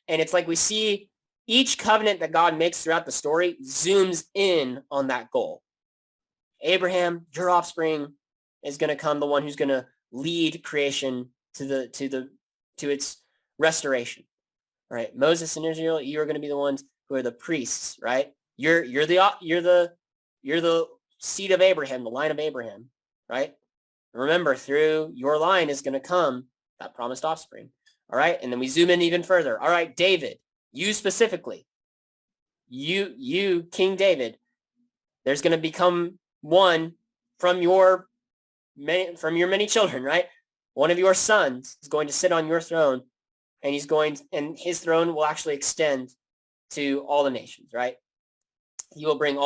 And it's like we see each covenant that God makes throughout the story zooms in on that goal. Abraham, your offspring is going to come, the one who's going to lead creation to its restoration. Right? Moses and Israel, you are going to be the ones who are the priests, right? You're the seed of Abraham, the line of Abraham, right? Remember, through your line is going to come that promised offspring. All right? And then we zoom in even further. All right, David, you specifically, you King David, there's going to become one from your many children, right? One of your sons is going to sit on your throne, and his throne will actually extend to all the nations, right? He will bring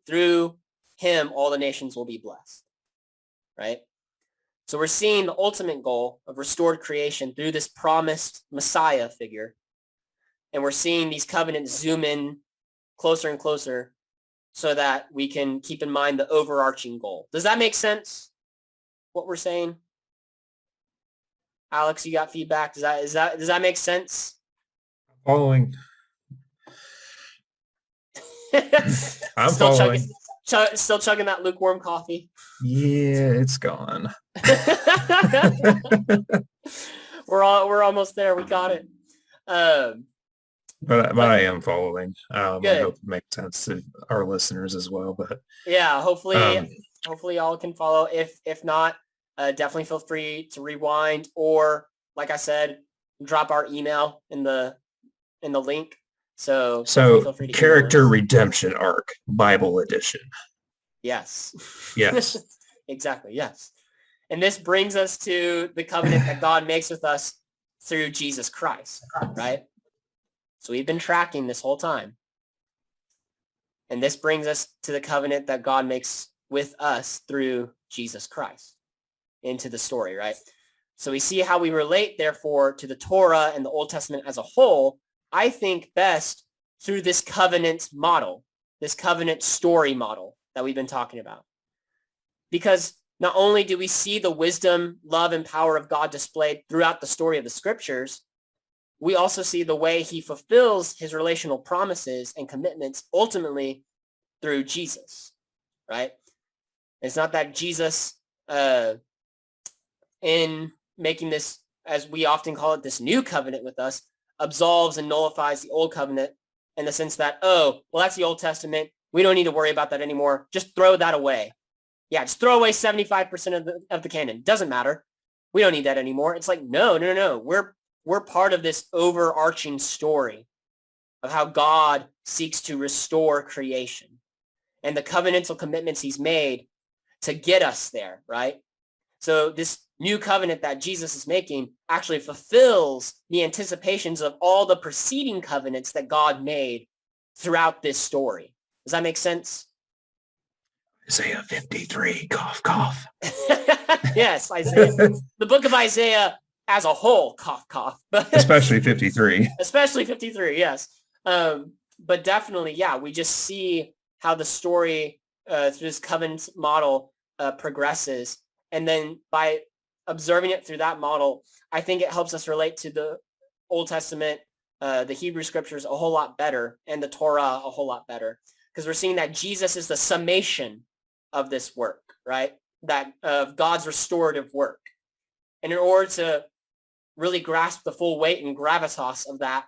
through him, all the nations will be blessed, right? So we're seeing the ultimate goal of restored creation through this promised Messiah figure. And we're seeing these covenants zoom in closer and closer so that we can keep in mind the overarching goal. Does that make sense, what we're saying? Alex, you got feedback? Does that make sense? Following. I'm Still following. still chugging that lukewarm coffee. Yeah, it's gone. We're almost there. We got it. Um, But but I am following. I good. hope it makes sense to our listeners as well. But Yeah, hopefully um, y'all can follow. If not, definitely feel free to rewind, or like I said, drop our email in the link. So definitely so feel free to email character us. redemption arc, Bible edition. Yes. Yes. Exactly. Yes. And this brings us to the covenant that God makes with us through Jesus Christ, right? So we've been tracking this whole time. And this brings us to the covenant that God makes with us through Jesus Christ into the story, right? So we see how we relate, therefore, to the Torah and the Old Testament as a whole, I think best through this covenant model, this covenant story model that we've been talking about. Because not only do we see the wisdom, love, and power of God displayed throughout the story of the scriptures, we also see the way he fulfills his relational promises and commitments ultimately through Jesus, right? It's not that Jesus, in making this, as we often call it, this new covenant with us, absolves and nullifies the old covenant in the sense that, oh, well, that's the Old Testament. We don't need to worry about that anymore. Just throw that away. Yeah, just throw away 75% of the canon. Doesn't matter. We don't need that anymore. It's like, no. We're part of this overarching story of how God seeks to restore creation and the covenantal commitments he's made to get us there, right? So this new covenant that Jesus is making actually fulfills the anticipations of all the preceding covenants that God made throughout this story. Does that make sense? Isaiah 53, cough, cough. Yes, Isaiah. The book of Isaiah as a whole, cough, cough. Especially 53. Especially 53, yes. But definitely, yeah, we just see how the story through this covenant model progresses. And then by observing it through that model, I think it helps us relate to the Old Testament, the Hebrew scriptures a whole lot better, and the Torah a whole lot better. Because we're seeing that Jesus is the summation of this work, right? That of God's restorative work. And in order to really grasp the full weight and gravitas of that,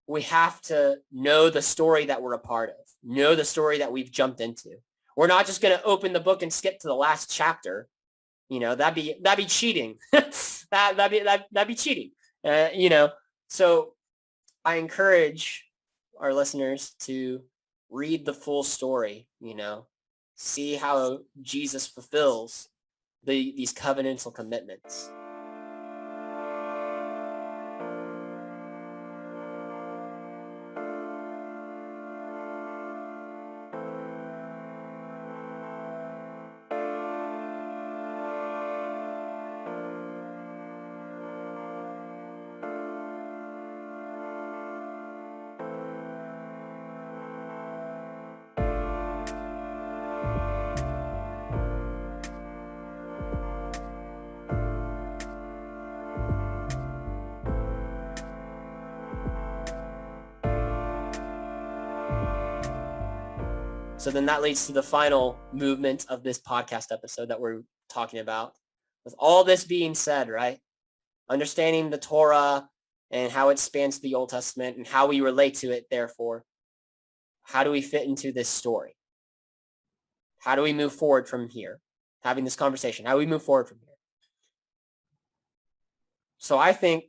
we have to know the story that we're a part of, know the story that we've jumped into. We're not just going to open the book and skip to the last chapter. You know, that'd be cheating. that'd be cheating. So I encourage our listeners to read the full story, see how Jesus fulfills these covenantal commitments. So then that leads to the final movement of this podcast episode that we're talking about. With all this being said, right? Understanding the Torah and how it spans the Old Testament and how we relate to it, therefore, how do we fit into this story? How do we move forward from here? Having this conversation, how do we move forward from here? So I think,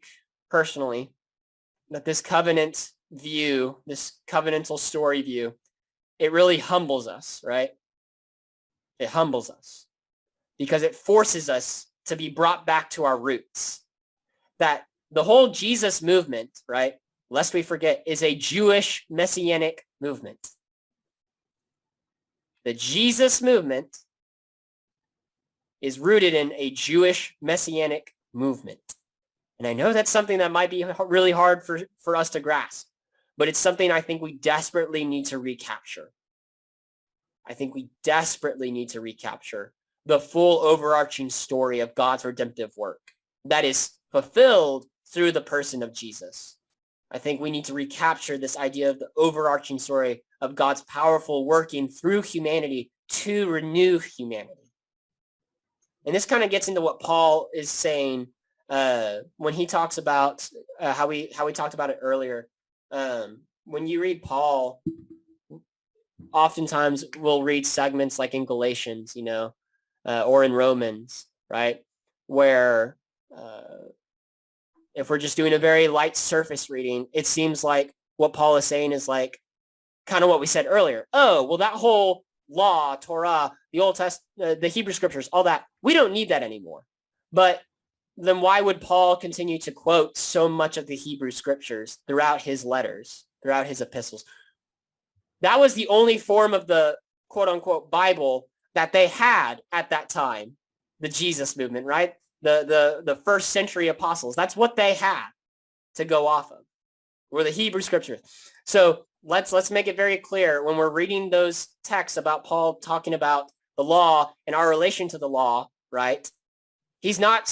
personally, that this covenant view, this covenantal story view, it really humbles us, right? It humbles us because it forces us to be brought back to our roots. That the whole Jesus movement, right, lest we forget, is a Jewish messianic movement. The Jesus movement is rooted in a Jewish messianic movement. And I know that's something that might be really hard for us to grasp, but it's something I think we desperately need to recapture. I think we desperately need to recapture the full overarching story of God's redemptive work that is fulfilled through the person of Jesus. I think we need to recapture this idea of the overarching story of God's powerful working through humanity to renew humanity. And this kind of gets into what Paul is saying when he talks about how we talked about it earlier. When you read Paul, oftentimes we'll read segments like in Galatians, or in Romans, right? Where if we're just doing a very light surface reading, it seems like what Paul is saying is like kind of what we said earlier. Oh, well, that whole law, Torah, the Old Testament, the Hebrew scriptures, all that, we don't need that anymore. But then why would Paul continue to quote so much of the Hebrew scriptures throughout his letters, throughout his epistles? That was the only form of the quote unquote Bible that they had at that time, the Jesus movement, right? The first century apostles. That's what they had to go off of, were the Hebrew scriptures. So let's make it very clear when we're reading those texts about Paul talking about the law and our relation to the law, right? He's not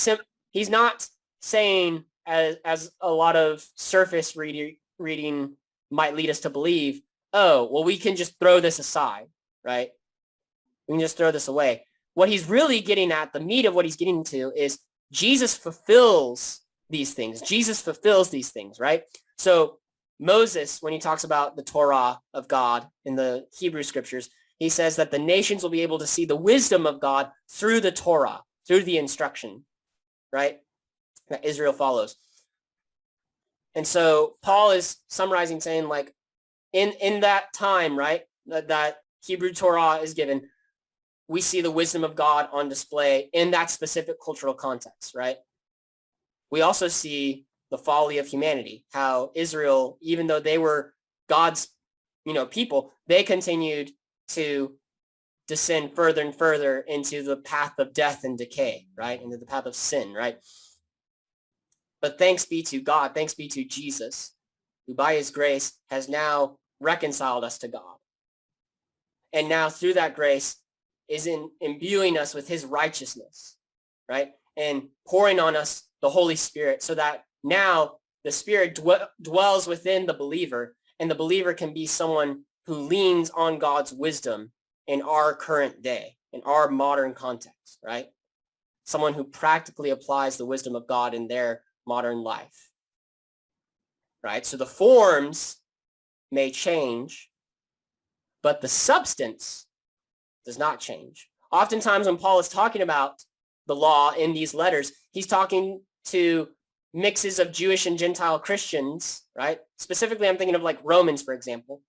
saying, as a lot of surface reading might lead us to believe, oh, well, we can just throw this aside, right? We can just throw this away. What he's really getting at, the meat of what he's getting to, is Jesus fulfills these things. Jesus fulfills these things, right? So Moses, when he talks about the Torah of God in the Hebrew scriptures, he says that the nations will be able to see the wisdom of God through the Torah, through the instruction, right, that Israel follows. And so Paul is summarizing, saying like, in that time, right, that Hebrew Torah is given, we see the wisdom of God on display in that specific cultural context, right? We also see the folly of humanity, how Israel, even though they were God's, people, they continued to descend further and further into the path of death and decay, right? Into the path of sin, right? But thanks be to God, thanks be to Jesus, who by his grace has now reconciled us to God. And now through that grace is imbuing us with his righteousness, right? And pouring on us the Holy Spirit, so that now the Spirit dwells within the believer, and the believer can be someone who leans on God's wisdom in our current day, in our modern context, right? Someone who practically applies the wisdom of God in their modern life, right? So the forms may change, but the substance does not change. Oftentimes when Paul is talking about the law in these letters, he's talking to mixes of Jewish and Gentile Christians, right? Specifically, I'm thinking of like Romans, for example.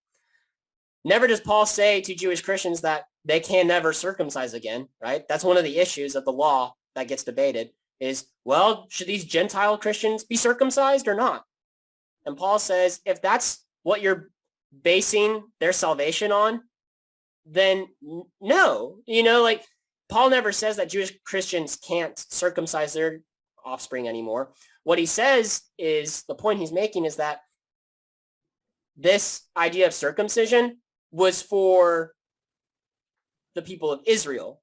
Never does Paul say to Jewish Christians that they can never circumcise again, right? That's one of the issues of the law that gets debated is, well, should these Gentile Christians be circumcised or not? And Paul says, if that's what you're basing their salvation on, then no. Like Paul never says that Jewish Christians can't circumcise their offspring anymore. What he says is, the point he's making is that this idea of circumcision was for the people of Israel,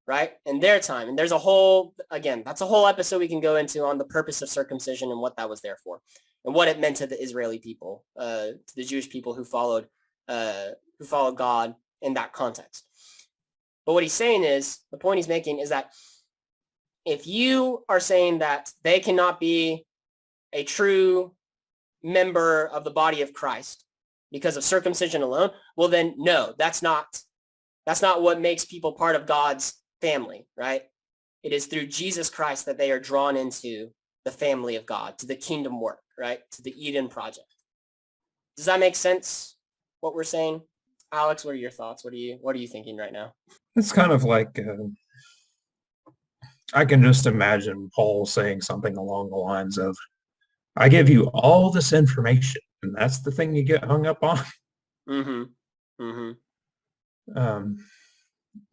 right? In their time. And there's that's a whole episode we can go into on the purpose of circumcision and what that was there for and what it meant to the Israeli people, to the Jewish people who followed God in that context. But what he's saying is, the point he's making is that if you are saying that they cannot be a true member of the body of Christ because of circumcision alone, well then no, that's not what makes people part of God's family, right? It is through Jesus Christ that they are drawn into the family of God, to the kingdom work, right? To the Eden project. Does that make sense, what we're saying? Alex, what are your thoughts? What are you thinking right now? It's kind of like, I can just imagine Paul saying something along the lines of, I give you all this information, and that's the thing you get hung up on. Mm-hmm. Mm-hmm.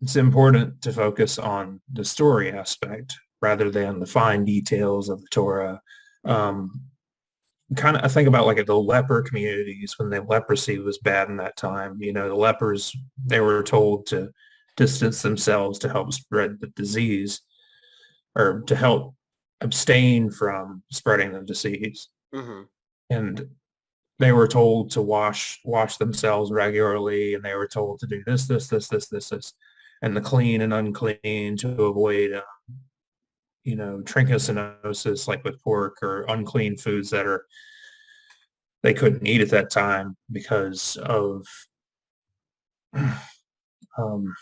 It's important to focus on the story aspect rather than the fine details of the Torah. I think about like the leper communities when the leprosy was bad in that time. The lepers, they were told to distance themselves to help spread the disease, or to help abstain from spreading the disease. Mm-hmm. And they were told to wash themselves regularly, and they were told to do this, and the clean and unclean to avoid, trichinosis, like with pork, or unclean foods that are they couldn't eat at that time because of um,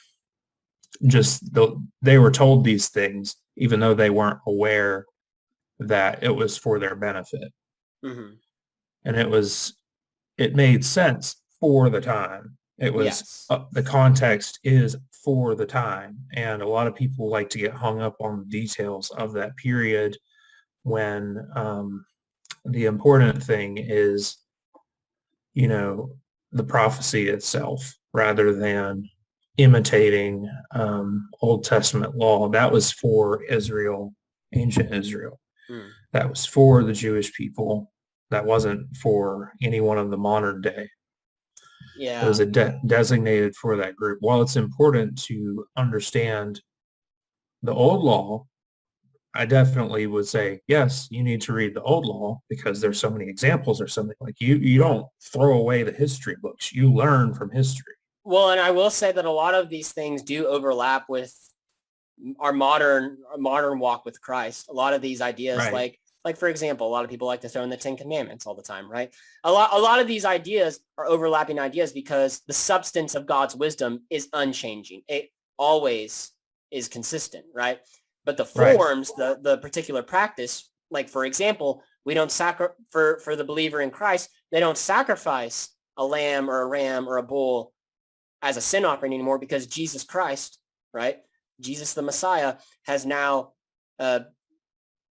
they were told these things, even though they weren't aware that it was for their benefit. Mm-hmm. And it made sense for the time. It was Yes. the context is for the time. And a lot of people like to get hung up on the details of that period when the important thing is, the prophecy itself, rather than imitating Old Testament law. That was for Israel, ancient Israel. Mm. That was for the Jewish people. That wasn't for anyone of the modern day. It Yeah. was designated for that group. While it's important to understand the old law, I definitely would say, yes, you need to read the old law because there's so many examples or something. Like you don't throw away the history books. You learn from history. Well, and I will say that a lot of these things do overlap with our modern walk with Christ. A lot of these ideas, Right. like for example, a lot of people like to throw in the Ten Commandments all the time, right? A lot of these ideas are overlapping ideas because the substance of God's wisdom is unchanging. It always is consistent, right? But the Right. forms, the particular practice, like for example, we don't for the believer in Christ, they don't sacrifice a lamb or a ram or a bull as a sin offering anymore because Jesus Christ, right? Jesus the Messiah has now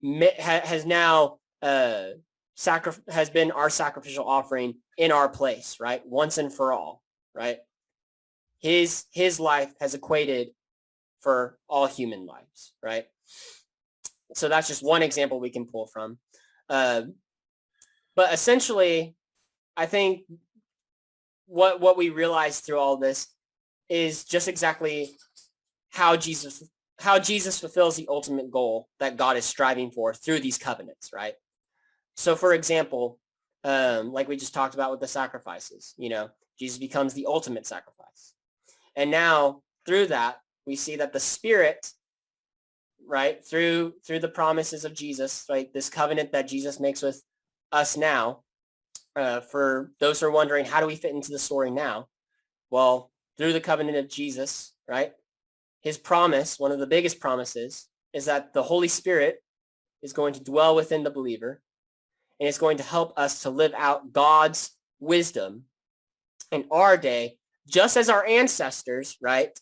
has been our sacrificial offering in our place, right? Once and for all, right? His life has equated for all human lives, right? So that's just one example we can pull from. But essentially, I think what we realize through all this is just exactly how Jesus fulfills the ultimate goal that God is striving for through these covenants, right? So for example, like we just talked about with the sacrifices, Jesus becomes the ultimate sacrifice. And now through that, we see that the Spirit, right, through the promises of Jesus, right, this covenant that Jesus makes with us now, for those who are wondering, how do we fit into the story now? Well, through the covenant of Jesus, right, his promise, one of the biggest promises, is that the Holy Spirit is going to dwell within the believer, and it's going to help us to live out God's wisdom in our day, just as our ancestors, right,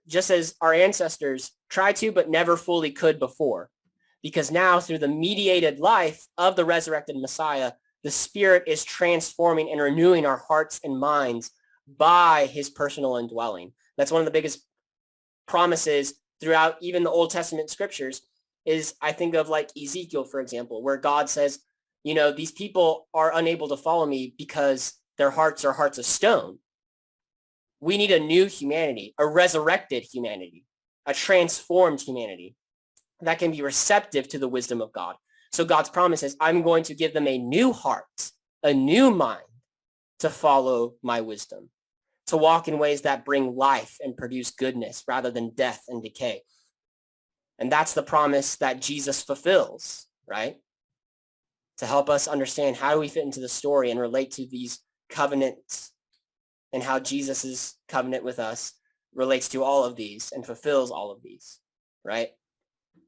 just as our ancestors tried to but never fully could before. Because now, through the mediated life of the resurrected Messiah, the Spirit is transforming and renewing our hearts and minds by his personal indwelling. That's one of the biggest promises throughout even the Old Testament scriptures is, I think of like Ezekiel, for example, where God says, these people are unable to follow me because their hearts are hearts of stone. We need a new humanity, a resurrected humanity, a transformed humanity that can be receptive to the wisdom of God. So God's promise is, I'm going to give them a new heart, a new mind to follow my wisdom, to walk in ways that bring life and produce goodness rather than death and decay. And that's the promise that Jesus fulfills, right? To help us understand how do we fit into the story and relate to these covenants and how Jesus's covenant with us relates to all of these and fulfills all of these, right?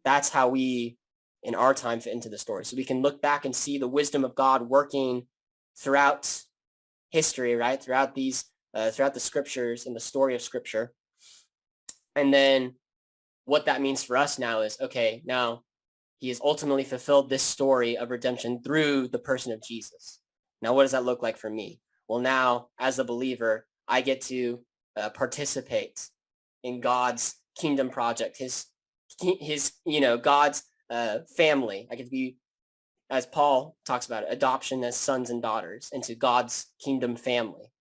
That's how we, in our time, fit into the story. So we can look back and see the wisdom of God working throughout history, right? Throughout the scriptures and the story of Scripture. And then what that means for us now is, okay, now he has ultimately fulfilled this story of redemption through the person of Jesus. Now, what does that look like for me? Well, now, as a believer, I get to participate in God's kingdom project, his God's family. I get to be, as Paul talks about it, adoption as sons and daughters into God's kingdom family,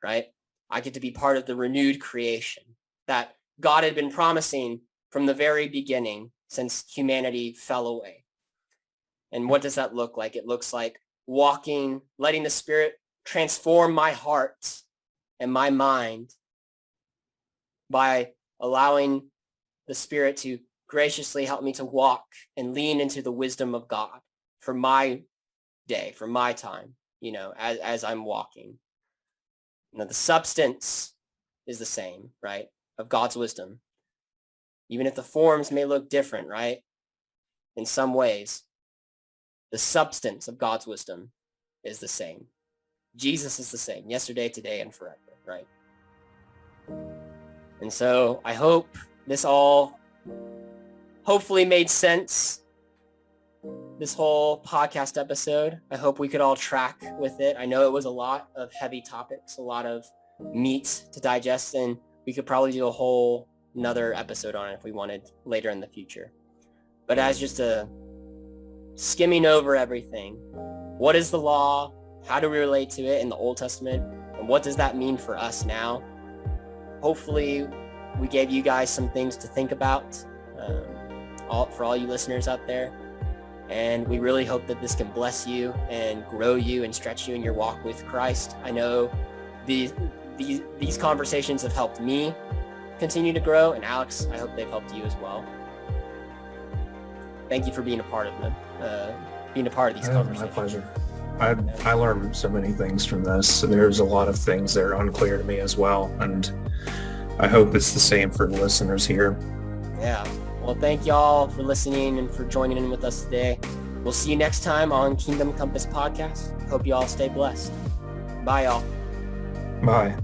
right? I get to be part of the renewed creation that God had been promising from the very beginning since humanity fell away. And what does that look like? It looks like walking, letting the Spirit transform my heart and my mind by allowing the Spirit to graciously help me to walk and lean into the wisdom of God for my day, for my time, as I'm walking. The substance is the same, right, of God's wisdom. Even if the forms may look different, right, in some ways, the substance of God's wisdom is the same. Jesus is the same yesterday, today, and forever, right? And so I hope this all hopefully made sense, this whole podcast episode. I hope we could all track with it. I know it was a lot of heavy topics, a lot of meat to digest, and we could probably do a whole another episode on it if we wanted later in the future. But as just a skimming over everything, what is the law? How do we relate to it in the Old Testament? And what does that mean for us now? Hopefully we gave you guys some things to think about, for all you listeners out there. And we really hope that this can bless you and grow you and stretch you in your walk with Christ. I know these conversations have helped me continue to grow, and Alex, I hope they've helped you as well. Thank you for being a part of them, being a part of these conversations. My pleasure. I learned so many things from this. There's a lot of things that are unclear to me as well, and I hope it's the same for the listeners here. Yeah. Well, thank y'all for listening and for joining in with us today. We'll see you next time on Kingdom Compass Podcast. Hope you all stay blessed. Bye, y'all. Bye.